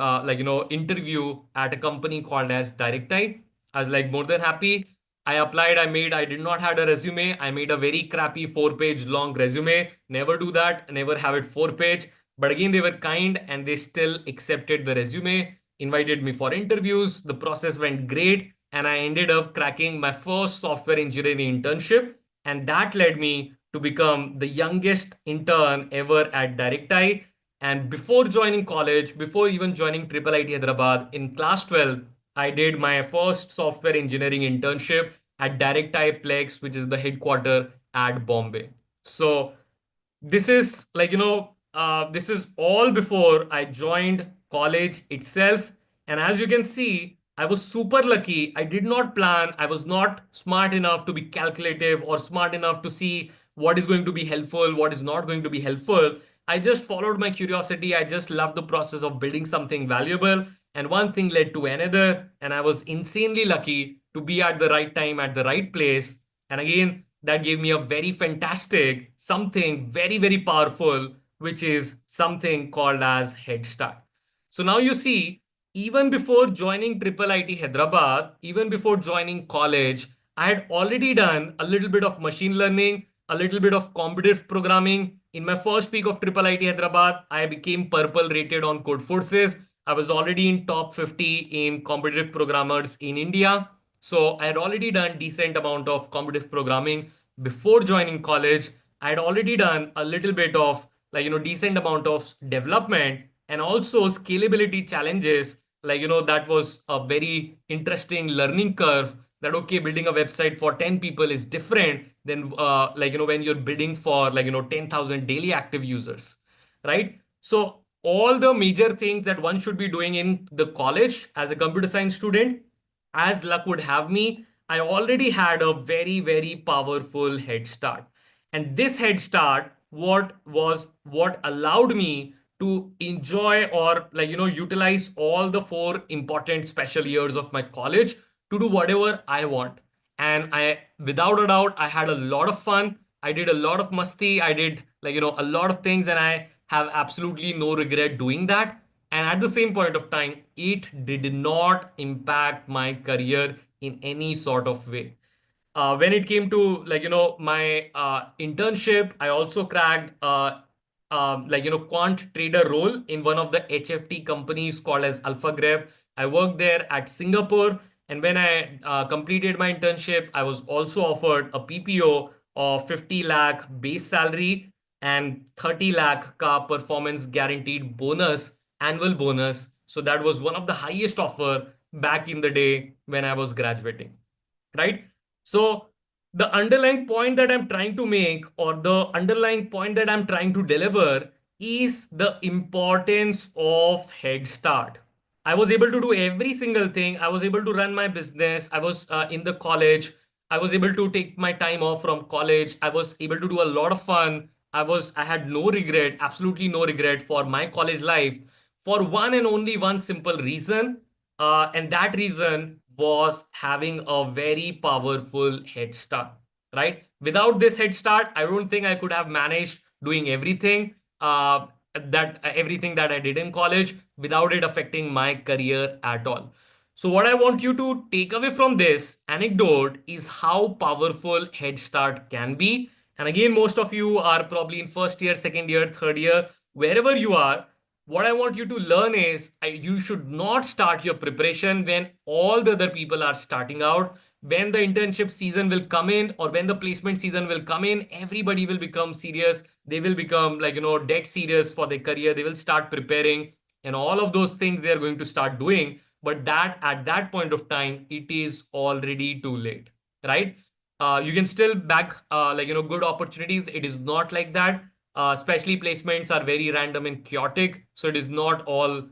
interview at a company called as Direct Eye? I was like more than happy. I applied, I did not have a resume. I made a very crappy 4-page long resume. Never do that, never have it 4-page. But again, they were kind and they still accepted the resume, invited me for interviews. The process went great. And I ended up cracking my first software engineering internship. And that led me to become the youngest intern ever at Direct Eye. And before joining college, before even joining Triple IT Hyderabad, in class 12, I did my first software engineering internship at Direct Eye Plex, which is the headquarter at Bombay. So this is this is all before I joined college itself. And as you can see, I was super lucky. I did not plan. I was not smart enough to be calculative or smart enough to see what is going to be helpful, what is not going to be helpful. I just followed my curiosity. I just loved the process of building something valuable. And one thing led to another. And I was insanely lucky to be at the right time at the right place. And again, that gave me a very fantastic, something very, very powerful, which is something called as Head Start. So now you see, even before joining Triple IT Hyderabad, even before joining college, I had already done a little bit of machine learning, a little bit of competitive programming. In my first week of Triple IT Hyderabad, I became purple rated on Code Forces. I was already in top 50 in competitive programmers in India. So I had already done decent amount of competitive programming before joining college. I had already done a little bit of decent amount of development and also scalability challenges. That was a very interesting learning curve that okay, building a website for 10 people is different than when you're building for 10,000 daily active users, right? So all the major things that one should be doing in the college as a computer science student, as luck would have me, I already had a very, very powerful head start. And this head start, what allowed me to enjoy or utilize all the 4 important special years of my college to do whatever I want. And I, without a doubt, I had a lot of fun. I did a lot of masti. I did a lot of things, and I have absolutely no regret doing that. And at the same point of time, it did not impact my career in any sort of way. When it came to my internship, I also cracked quant trader role in one of the HFT companies called as Alpha Grab. I worked there at Singapore, and when I completed my internship, I was also offered a PPO of 50 lakh base salary and 30 lakh ka performance guaranteed bonus, annual bonus. So that was one of the highest offer back in the day when I was graduating, right? So the underlying point that I'm trying to make, or the underlying point that I'm trying to deliver, is the importance of head start. I was able to do every single thing. I was able to run my business. I was in the college. I was able to take my time off from college. I was able to do a lot of fun. I had no regret, absolutely no regret for my college life, for one and only one simple reason. And that reason was having a very powerful head start, right? Without this head start, I don't think I could have managed doing everything that I did in college without it affecting my career at all. So what I want you to take away from this anecdote is how powerful head start can be. And again, most of you are probably in first year, second year, third year, wherever you are. What I want you to learn is you should not start your preparation when all the other people are starting out. When the internship season will come in, or when the placement season will come in, everybody will become serious. They will become dead serious for their career. They will start preparing, and all of those things they are going to start doing. But that at that point of time, it is already too late, right? You can still back good opportunities. It is not like that. Especially placements are very random and chaotic, so it is not all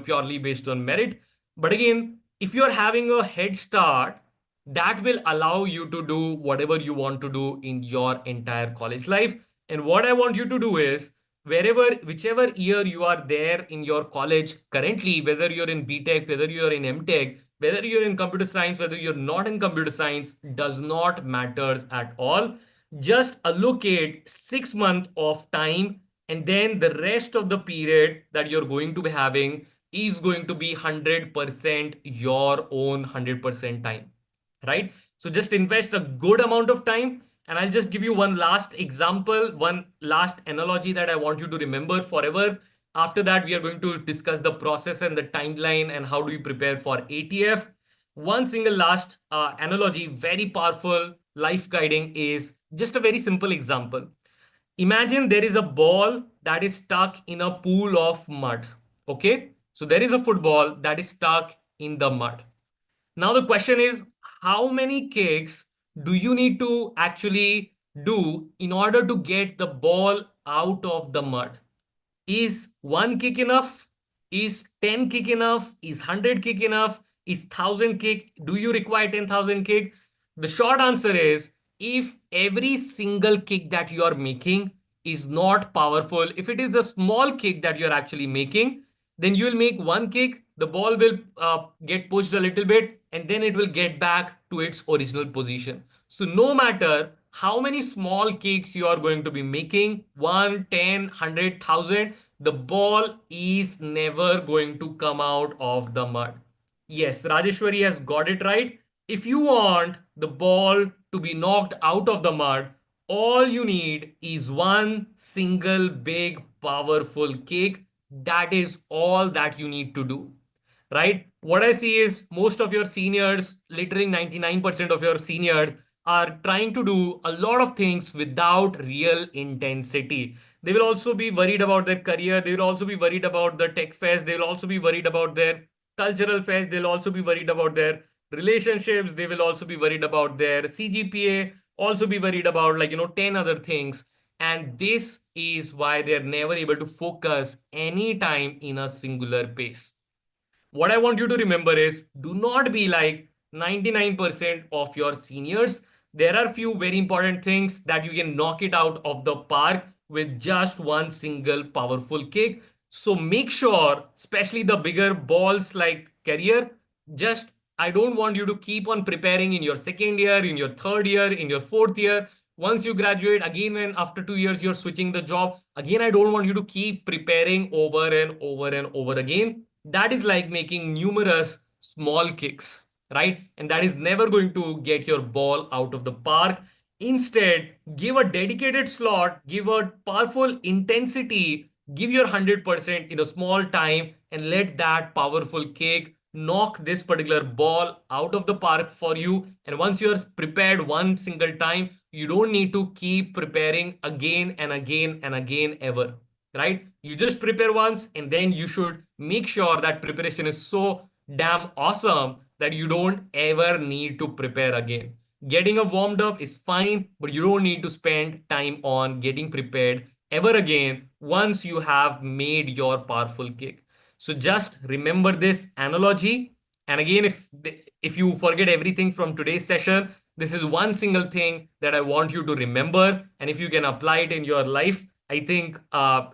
purely based on merit. But again, if you are having a head start, that will allow you to do whatever you want to do in your entire college life. And what I want you to do is, whichever year you are there in your college currently, whether you're in BTech, whether you're in MTech, whether you're in computer science, whether you're not in computer science, does not matters at all. Just allocate 6 months of time, and then the rest of the period that you're going to be having is going to be 100% your own 100% time, right? So just invest a good amount of time. And I'll just give you one last example, one last analogy that I want you to remember forever. After that, we are going to discuss the process and the timeline and how do you prepare for ATF. One single last analogy, very powerful, life guiding, is just a very simple example. Imagine there is a ball that is stuck in a pool of mud. Okay. So there is a football that is stuck in the mud. Now the question is, how many kicks do you need to actually do in order to get the ball out of the mud? Is one kick enough? Is 10 kick enough? Is 100 kick enough? Is 1000 kick? Do you require 10,000 kick? The short answer is, if every single kick that you are making is not powerful, if it is a small kick that you're actually making, then you will make one kick, the ball will get pushed a little bit, and then it will get back to its original position. So no matter how many small kicks you are going to be making, 1, 10, 100,000, the ball is never going to come out of the mud. Yes, Rajeshwari has got it right. If you want the ball to be knocked out of the mud, all you need is one single big powerful kick. That is all that you need to do, right? What I see is most of your seniors, literally 99% of your seniors, are trying to do a lot of things without real intensity. They will also be worried about their career. They will also be worried about the tech fest. They will also be worried about their cultural fest. They'll also be worried about their relationships. They will also be worried about their CGPA, also be worried about 10 other things. And this is why they're never able to focus any time in a singular pace. What I want you to remember is, do not be like 99% of your seniors. There are few very important things that you can knock it out of the park with just one single powerful kick. So make sure, especially the bigger balls like career, just I don't want you to keep on preparing in your second year, in your third year, in your fourth year. Once you graduate, again, when after 2 years you're switching the job, again, I don't want you to keep preparing over and over and over again. That is like making numerous small kicks, right? And that is never going to get your ball out of the park. Instead, give a dedicated slot, give a powerful intensity, give your 100% in a small time, and let that powerful kick knock this particular ball out of the park for you. And once you're prepared one single time, you don't need to keep preparing again and again and again ever, right? You just prepare once, and then you should make sure that preparation is so damn awesome that you don't ever need to prepare again. Getting a warmed up is fine, but you don't need to spend time on getting prepared ever again once you have made your powerful kick. So just remember this analogy. And again, if you forget everything from today's session, this is one single thing that I want you to remember. And if you can apply it in your life, I think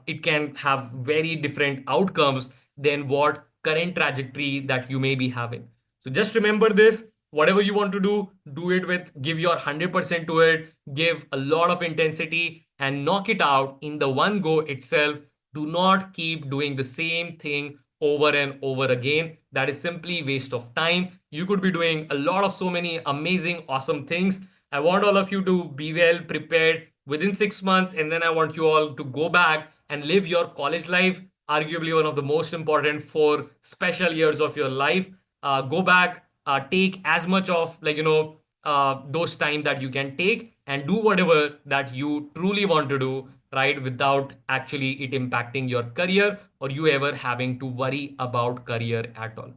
it can have very different outcomes than what current trajectory that you may be having. So just remember this. Whatever you want to do it with, give your 100% to it, give a lot of intensity and knock it out in the one go itself. Do not keep doing the same thing over and over again. That is simply waste of time. You could be doing a lot of so many amazing, awesome things. I want all of you to be well prepared within 6 months, and then I want you all to go back and live your college life, arguably one of the most important 4 special years of your life. Go back, take as much of those time that you can take and do whatever that you truly want to do, right, without actually it impacting your career or you ever having to worry about career at all,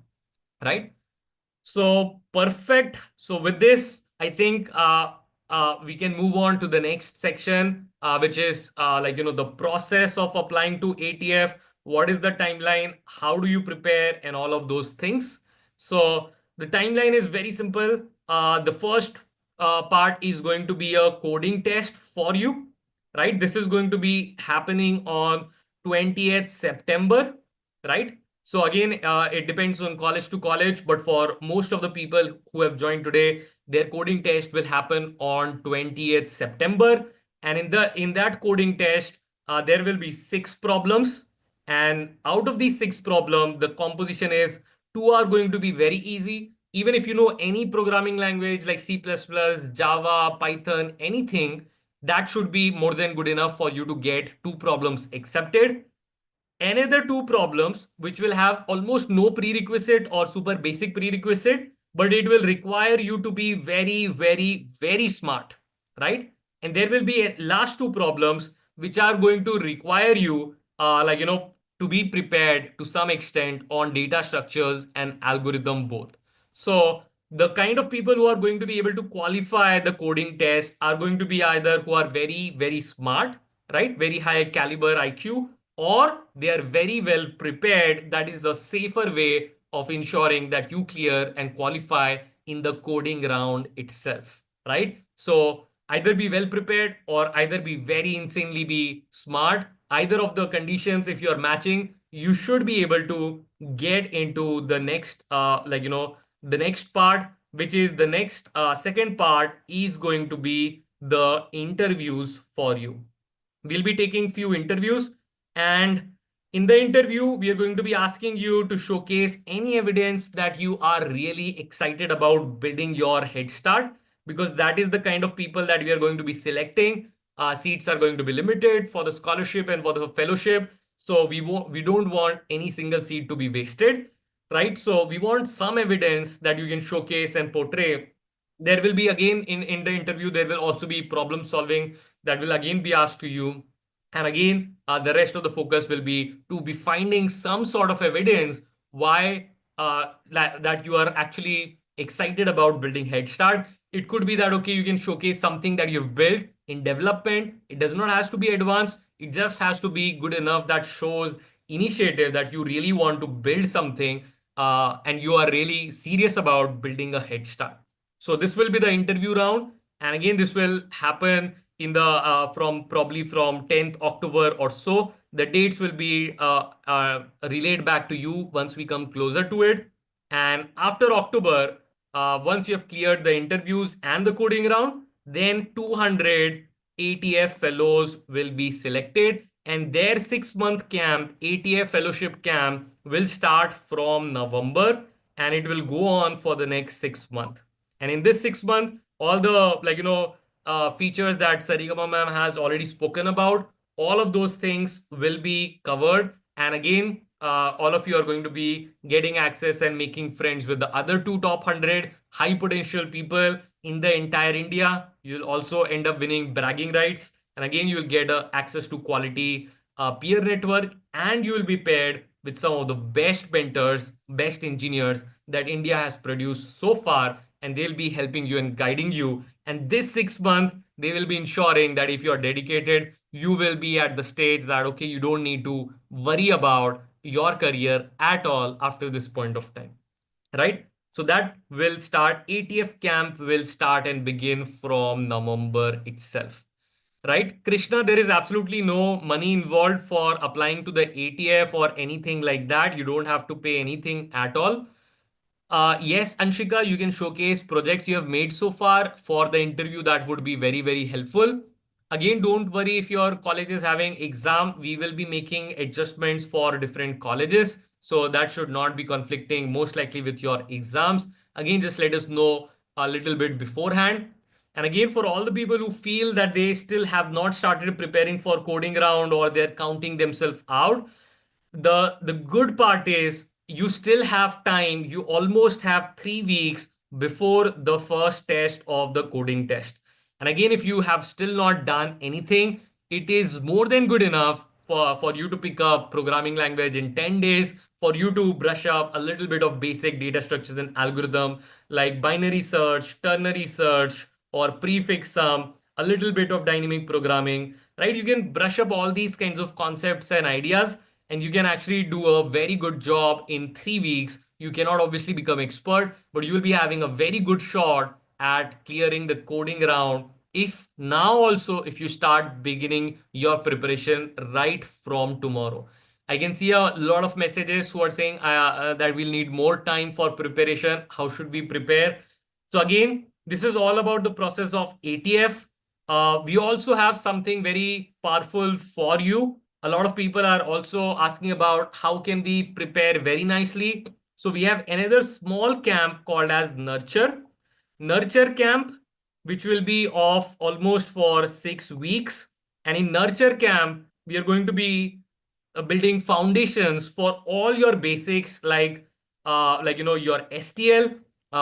right? So perfect. So with this, I think we can move on to the next section, which is the process of applying to ATF. What is the timeline? How do you prepare and all of those things? So the timeline is very simple. The first part is going to be a coding test for you, right? This is going to be happening on 20th September, right? So again, it depends on college to college, but for most of the people who have joined today, their coding test will happen on 20th September. And in that coding test, there will be 6 problems. And out of these 6 problems, the composition is 2 are going to be very easy. Even if you know any programming language like C++, Java, Python, anything, that should be more than good enough for you to get 2 problems accepted. Another 2 problems which will have almost no prerequisite or super basic prerequisite, but it will require you to be very, very, very smart, right? And there will be last 2 problems which are going to require you to be prepared to some extent on data structures and algorithm both. So the kind of people who are going to be able to qualify the coding test are going to be either who are very, very smart, right, very high caliber IQ, or they are very well prepared. That is a safer way of ensuring that you clear and qualify in the coding round itself, right? So either be well prepared or either be very insanely be smart. Either of the conditions, if you are matching, you should be able to get into the next the next part, which is the next second part is going to be the interviews for you. We'll be taking few interviews, and in the interview we are going to be asking you to showcase any evidence that you are really excited about building your head start, because that is the kind of people that we are going to be selecting. Seats are going to be limited for the scholarship and for the fellowship, so we don't want any single seat to be wasted, right? So we want some evidence that you can showcase and portray. There will be again in the interview, there will also be problem solving that will again be asked to you. And again, the rest of the focus will be to be finding some sort of evidence why that you are actually excited about building Head Start. It could be that, okay, you can showcase something that you've built in development. It does not has to be advanced. It just has to be good enough that shows initiative that you really want to build something and you are really serious about building a head start. So this will be the interview round. And again, this will happen in the from probably from 10th October or so. The dates will be relayed back to you once we come closer to it. And after October, once you have cleared the interviews and the coding round, then 200 ATF fellows will be selected, and their 6 month camp, ATF fellowship camp, will start from November, and it will go on for the next 6 months. And in this 6 month, all the features that Sarigama ma'am has already spoken about, all of those things will be covered. And again, all of you are going to be getting access and making friends with the other two top 100 high potential people in the entire India. You'll also end up winning bragging rights. And again, you'll get access to quality peer network, and you will be paired with some of the best mentors, best engineers that India has produced so far, and they'll be helping you and guiding you. And this 6 month, they will be ensuring that if you are dedicated, you will be at the stage that, okay, you don't need to worry about your career at all after this point of time, right? So that will start, ATF camp will start and begin from November itself. Right, Krishna, there is absolutely no money involved for applying to the ATF or anything like that. You don't have to pay anything at all. Yes, Anshika, you can showcase projects you have made so far for the interview. That would be very, very helpful. Again, don't worry if your college is having exam. We will be making adjustments for different colleges. So that should not be conflicting most likely with your exams. Again, just let us know a little bit beforehand. And again, for all the people who feel that they still have not started preparing for coding round or they're counting themselves out, the good part is you still have time. You almost have 3 weeks before the first test of the coding test. And again, if you have still not done anything, it is more than good enough for you to pick up programming language in 10 days, for you to brush up a little bit of basic data structures and algorithm like binary search, ternary search, or prefix sum, a little bit of dynamic programming, right? You can brush up all these kinds of concepts and ideas, and you can actually do a very good job in 3 weeks. You cannot obviously become expert, but you will be having a very good shot at clearing the coding round if now also if you start beginning your preparation right from tomorrow. I can see a lot of messages who are saying that we'll need more time for preparation. How should we prepare? So again, this is all about the process of ATF. We also have something very powerful for you. A lot of people are also asking about how can we prepare very nicely. So we have another small camp called as Nurture camp, which will be off almost for 6 weeks. And in Nurture camp, we are going to be building foundations for all your basics, your STL,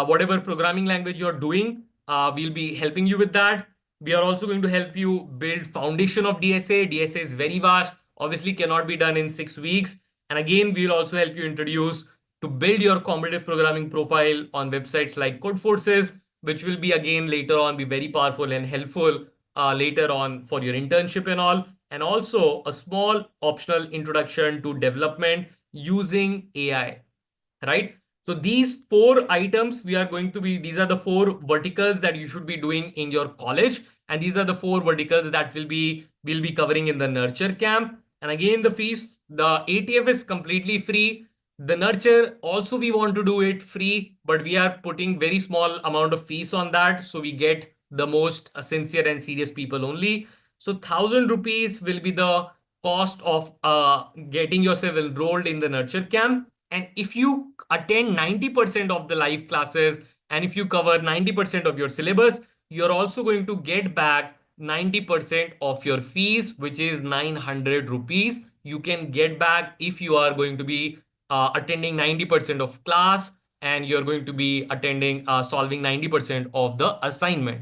whatever programming language you're doing. We'll be helping you with that. We are also going to help you build foundation of DSA. DSA is very vast, obviously cannot be done in 6 weeks. And again, we'll also help you introduce to build your competitive programming profile on websites like Codeforces, which will be again later on be very powerful and helpful later on for your internship and all. And also a small optional introduction to development using AI, right? So these four items we are going to be, these are the four verticals that you should be doing in your college. And these are the four verticals that we'll be covering in the Nurture camp. And again, the fees, the ATF is completely free. The Nurture also we want to do it free, but we are putting very small amount of fees on that. So we get the most sincere and serious people only. So 1,000 rupees will be the cost of getting yourself enrolled in the Nurture camp. And if you attend 90% of the live classes and if you cover 90% of your syllabus, you're also going to get back 90% of your fees, which is 900 rupees. You can get back if you are going to be attending 90% of class and you're going to be attending solving 90% of the assignment,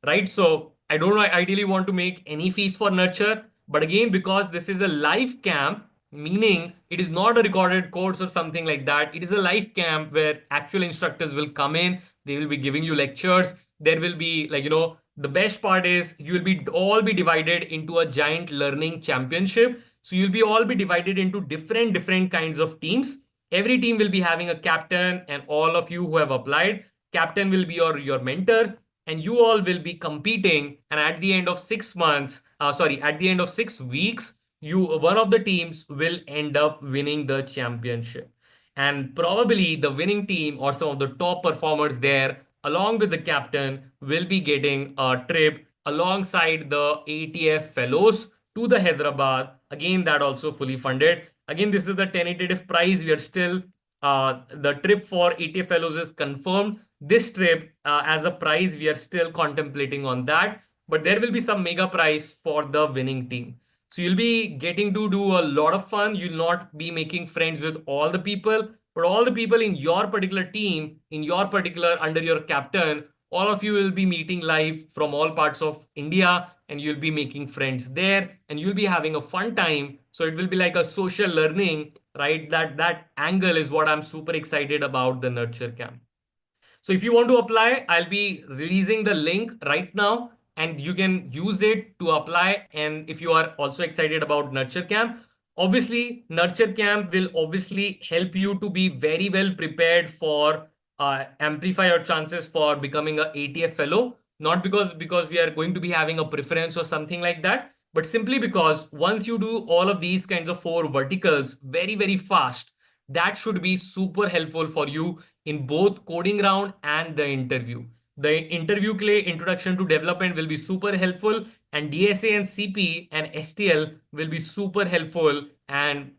right? So I don't ideally want to make any fees for Nurture, but again, because this is a live camp, meaning it is not a recorded course or something like that. It is a live camp where actual instructors will come in. They will be giving you lectures. There will be the best part is you will be all be divided into a giant learning championship. So you'll be all be divided into different kinds of teams. Every team will be having a captain, and all of you who have applied, captain will be your mentor. and you all will be competing. And at the end of 6 months, at the end of 6 weeks, one of the teams will end up winning the championship. And probably the winning team or some of the top performers there, along with the captain, will be getting a trip alongside the ATF fellows to the Hyderabad. Again, that also fully funded. Again, this is the tentative price. We are still the trip for ATF fellows is confirmed. This trip, as a prize, we are still contemplating on that. But there will be some mega prize for the winning team. So you'll be getting to do a lot of fun. You'll not be making friends with all the people, but all the people in your particular team, in your particular under your captain, all of you will be meeting live from all parts of India, and you'll be making friends there, and you'll be having a fun time. So it will be like a social learning, right? That angle is what I'm super excited about the nurture camp. So if you want to apply, I'll be releasing the link right now and you can use it to apply. And if you are also excited about Nurture Camp, obviously Nurture Camp will obviously help you to be very well prepared for amplify your chances for becoming a ATF fellow. Not because we are going to be having a preference or something like that, but simply because once you do all of these kinds of four verticals very fast, that should be super helpful for you in both coding round and the interview. The interview clay introduction to development will be super helpful, and DSA and CP and STL will be super helpful and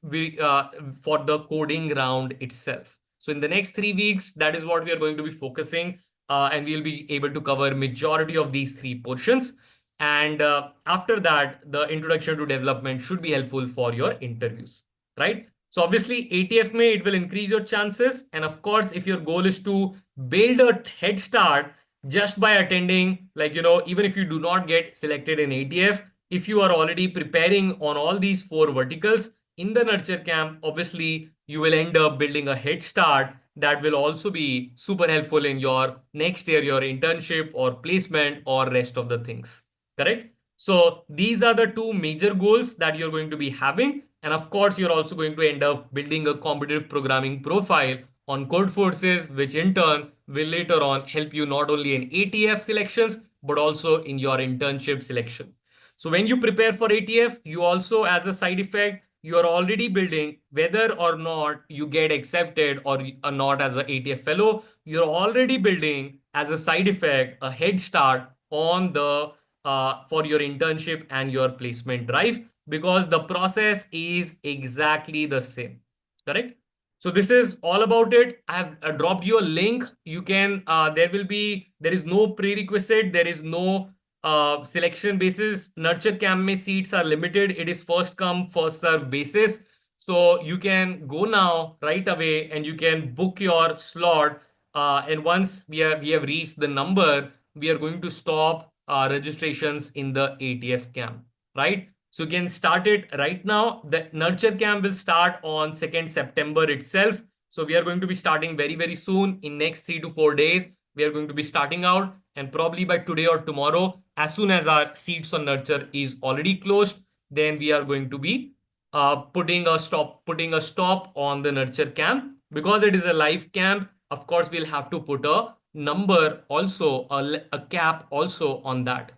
for the coding round itself. So in the next 3 weeks, that is what we are going to be focusing, and we'll be able to cover majority of these three portions. And after that, the introduction to development should be helpful for your interviews, right? So obviously ATF may, it will increase your chances. And of course, if your goal is to build a head start just by attending, like, even if you do not get selected in ATF, if you are already preparing on all these four verticals in the nurture camp, obviously you will end up building a head start that will also be super helpful in your next year, your internship or placement or rest of the things. Correct? So these are the two major goals that you're going to be having. And of course, you're also going to end up building a competitive programming profile on Code Forces, which in turn will later on help you not only in ATF selections, but also in your internship selection. So when you prepare for ATF, you also, as a side effect, you are already building, whether or not you get accepted or not as an ATF fellow, you're already building as a side effect a head start on the for your internship and your placement drive, because the process is exactly the same. Correct? So this is all about it. I have dropped you a link. You can, there is no prerequisite, there is no selection basis. Nurture camp seats are limited. It is first come, first serve basis. So you can go now right away and you can book your slot. And once we have reached the number, we are going to stop registrations in the ATF camp, right? So you can start it right now. The nurture camp will start on 2nd September itself. So we are going to be starting very soon. In next 3 to 4 days, we are going to be starting out, and probably by today or tomorrow, as soon as our seats on nurture is already closed, then we are going to be putting a stop on the nurture camp. Because it is a live camp, of course we'll have to put a number also, a cap also on that.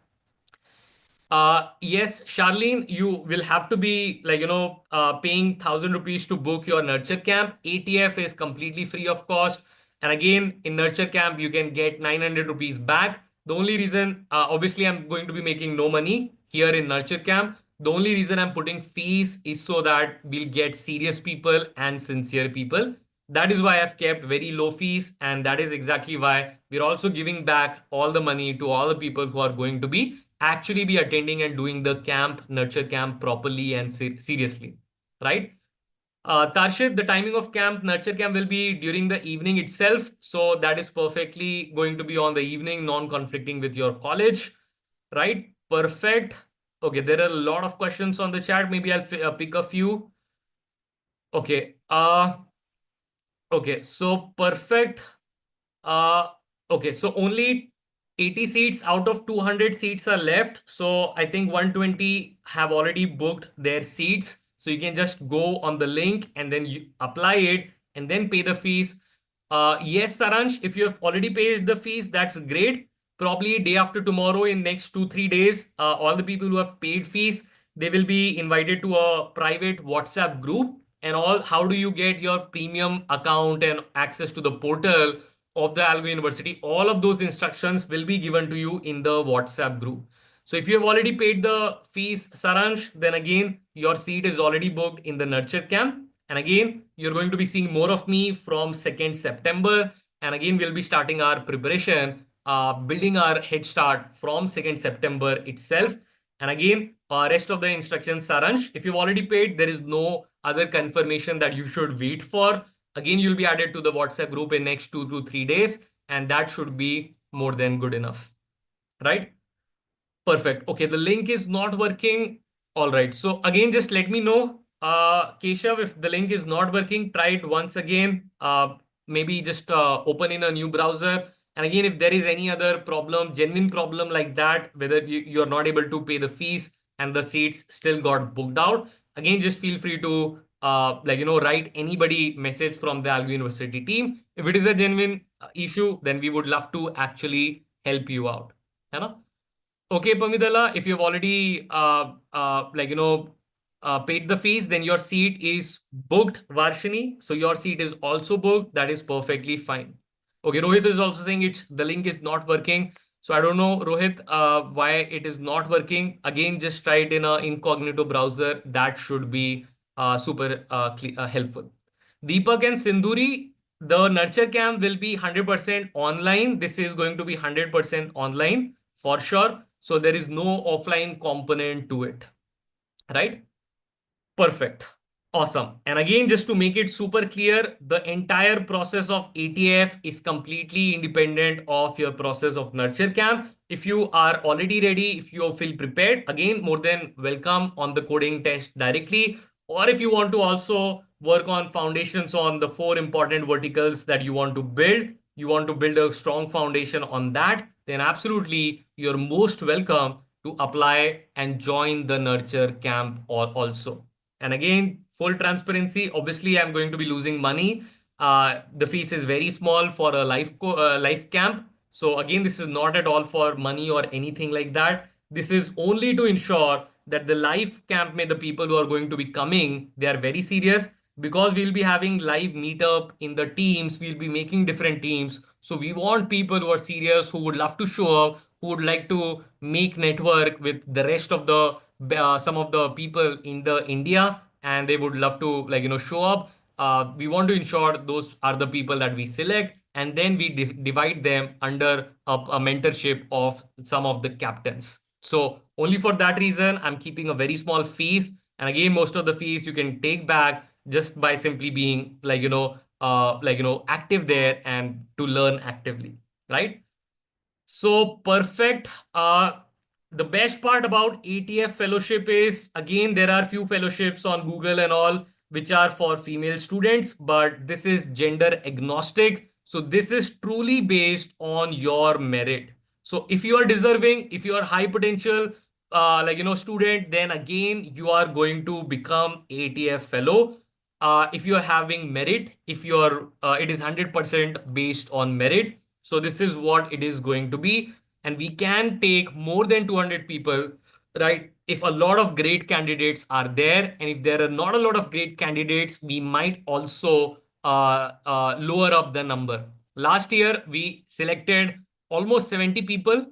Yes, Charlene, you will have to be like, paying 1,000 rupees to book your nurture camp. ATF is completely free of cost. And again, in nurture camp, you can get 900 rupees back. The only reason, obviously, I'm going to be making no money here in nurture camp. The only reason I'm putting fees is so that we'll get serious people and sincere people. That is why I've kept very low fees. And that is exactly why we're also giving back all the money to all the people who are going to be actually be attending and doing the camp, nurture camp properly and seriously, right? Tarshit, the timing of camp, nurture camp will be during the evening itself. So that is perfectly going to be on the evening, non-conflicting with your college, right? Perfect. Okay, there are a lot of questions on the chat. Maybe I'll pick a few. Okay. Okay. So perfect. Uh, okay, so only 80 seats out of 200 seats are left. So I think 120 have already booked their seats. So you can just go on the link and then you apply it and then pay the fees. Yes, Saransh, if you have already paid the fees, that's great. probably day after tomorrow, in next 2 3 days, all the people who have paid fees, they will be invited to a private WhatsApp group. And all, how do you get your premium account and access to the portal of the Algo University? All of those instructions will be given to you in the WhatsApp group. So if you have already paid the fees, Saransh, then again your seat is already booked in the nurture camp. And again, you're going to be seeing more of me from 2nd September. And again, we'll be starting our preparation, building our head start from 2nd September itself. And again, rest of the instructions, Saransh, if you've already paid, there is no other confirmation that you should wait for. Again, you'll be added to the WhatsApp group in next 2 to 3 days, and that should be more than good enough, right? Perfect. Okay, the link is not working. All right. So again, just let me know, Keshav, if the link is not working, try it once again. Maybe just open in a new browser. And again, if there is any other problem, genuine problem like that, whether you're not able to pay the fees and the seats still got booked out, again, just feel free to write anybody message from the Algo University team. If it is a genuine issue, then we would love to actually help you out. है ना? Okay, Pamidala, if you've already paid the fees, then your seat is booked, Varshini. So your seat is also booked. That is perfectly fine. Okay, Rohit is also saying it's the link is not working. So I don't know, Rohit, why it is not working. Again, just try it in a incognito browser. That should be super helpful. Deepak and Sindhuri, the nurture camp will be 100% online. This is going to be 100% online for sure. So there is no offline component to it, right? Perfect. Awesome. And again, just to make it super clear, the entire process of ATF is completely independent of your process of nurture camp. If you are already ready, if you feel prepared, again, more than welcome on the coding test directly. Or if you want to also work on foundations on the 4 important verticals that you want to build, you want to build a strong foundation on that, then absolutely you're most welcome to apply and join the nurture camp also. And again, full transparency, obviously I'm going to be losing money. The fees is very small for a life camp. So again, this is not at all for money or anything like that. This is only to ensure that the live camp, the people who are going to be coming, they are very serious, because we'll be having live meetup in the teams. We'll be making different teams. So we want people who are serious, who would love to show up, who would like to make network with the rest of the some of the people in the India, and they would love to show up. We want to ensure those are the people that we select, and then we divide them under a mentorship of some of the captains. So only for that reason, I'm keeping a very small fees. And again, most of the fees you can take back just by simply being active there and to learn actively, right? So perfect. The best part about ATF fellowship is, again, there are few fellowships on Google and all which are for female students, but this is gender agnostic. So this is truly based on your merit. So if you are deserving, if you are high potential, student, then again you are going to become ATF fellow. If you are having merit, if you are, it is 100% based on merit. So this is what it is going to be. And we can take more than 200 people, right? If a lot of great candidates are there, and if there are not a lot of great candidates, we might also lower up the number. Last year, we selected almost 70 people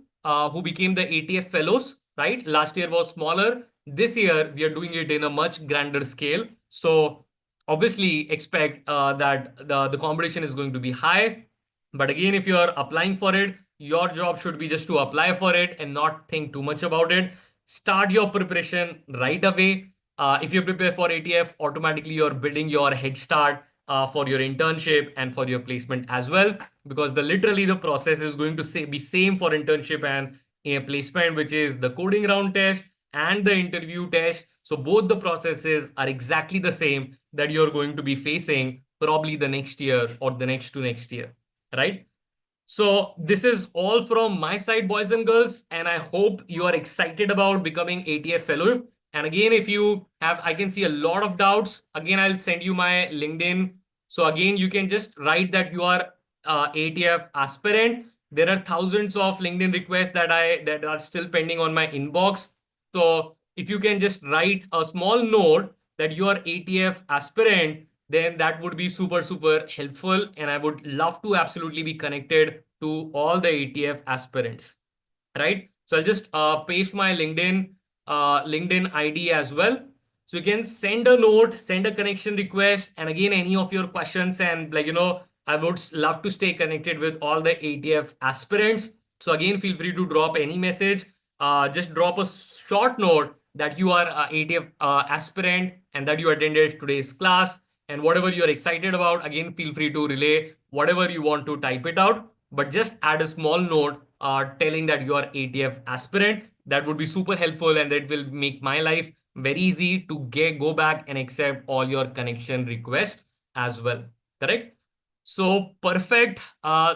who became the ATF fellows, right? Last year was smaller. This year, we are doing it in a much grander scale. So obviously expect that the competition is going to be high. But again, if you are applying for it, your job should be just to apply for it and not think too much about it. Start your preparation right away. If you prepare for ATF, automatically you're building your head start for your internship and for your placement as well, because literally the process is going to be same for internship and a placement, which is the coding round test and the interview test. So both the processes are exactly the same that you're going to be facing probably the next year or the next to next year, right? So this is all from my side, boys and girls, and I hope you are excited about becoming ATF fellow. And again, if you have, I can see a lot of doubts. Again, I'll send you my LinkedIn. So again, you can just write that you are ATF aspirant, there are thousands of LinkedIn requests that are still pending on my inbox. So if you can just write a small note that you are ATF aspirant, then that would be super, super helpful. And I would love to absolutely be connected to all the ATF aspirants, right? So I'll just paste my LinkedIn ID as well. So you can send a note, send a connection request, and again, any of your questions, and I would love to stay connected with all the ATF aspirants. So again, feel free to drop any message. Just drop a short note that you are a ATF aspirant and that you attended today's class, and whatever you're excited about. Again, feel free to relay whatever you want to type it out, but just add a small note telling that you are ATF aspirant. That would be super helpful, and that will make my life very easy to go back and accept all your connection requests as well. Correct? So perfect. I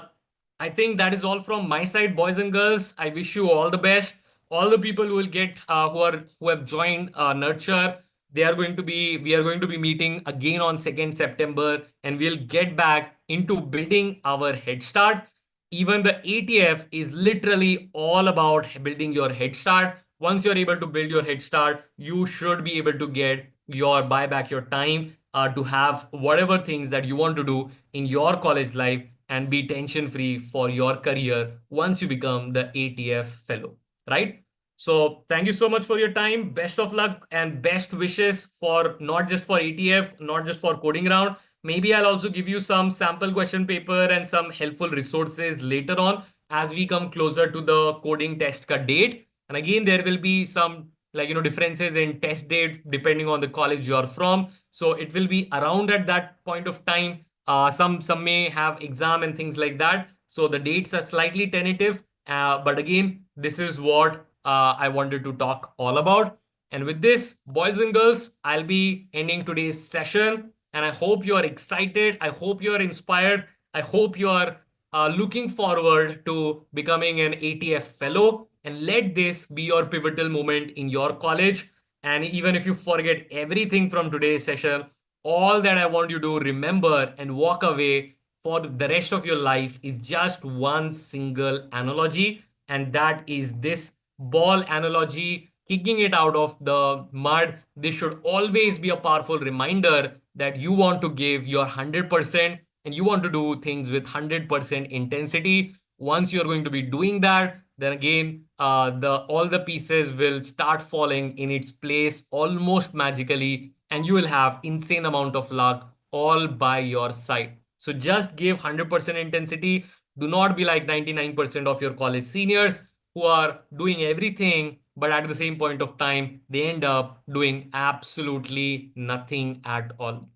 think that is all from my side, boys and girls. I wish you all the best. All the people who will get who have joined Nurture, we are going to be meeting again on 2nd September, and we'll get back into building our head start. Even the ATF is literally all about building your head start. Once you're able to build your head start, you should be able to get your buy back your time to have whatever things that you want to do in your college life and be tension free for your career once you become the ATF fellow, right? So thank you so much for your time. Best of luck and best wishes for not just for ATF, not just for coding round. Maybe I'll also give you some sample question paper and some helpful resources later on as we come closer to the coding test cut date. And again, there will be some differences in test date depending on the college you're from. So it will be around at that point of time. Some may have exam and things like that. So the dates are slightly tentative. But again, this is what I wanted to talk all about. And with this, boys and girls, I'll be ending today's session. And I hope you are excited. I hope you are inspired. I hope you are looking forward to becoming an ATF fellow. And let this be your pivotal moment in your college. And even if you forget everything from today's session, all that I want you to remember and walk away for the rest of your life is just one single analogy, and that is this ball analogy, kicking it out of the mud. This should always be a powerful reminder that you want to give your 100% and you want to do things with 100% intensity. Once you're going to be doing that, then again, the all the pieces will start falling in its place almost magically, and you will have insane amount of luck all by your side. So just give 100% intensity. Do not be like 99% of your college seniors who are doing everything, but at the same point of time, they end up doing absolutely nothing at all.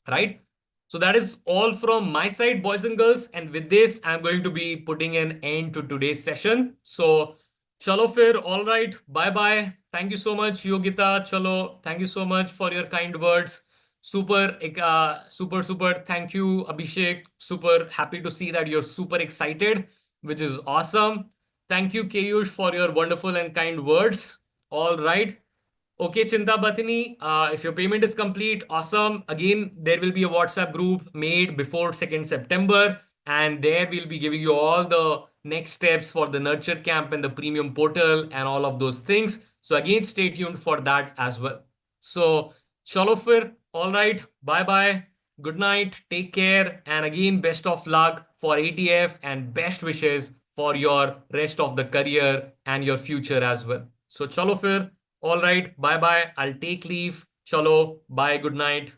Right? So that is all from my side, boys and girls. And with this, I'm going to be putting an end to today's session. So, chalo fir, all right, bye bye. Thank you so much, Yogita. Chalo, thank you so much for your kind words. Super. Thank you, Abhishek. Super happy to see that you're super excited, which is awesome. Thank you, Kayush, for your wonderful and kind words. All right. Okay, Chinta Batini, if your payment is complete, awesome. Again, there will be a WhatsApp group made before 2nd September, and there we'll be giving you all the next steps for the Nurture Camp and the premium portal and all of those things. So again, stay tuned for that as well. So, chalo fir, all right, bye bye, good night, take care, and again, best of luck for ATF and best wishes for your rest of the career and your future as well. So, chalo fir. All right, bye bye. I'll take leave. Chalo, bye, good night.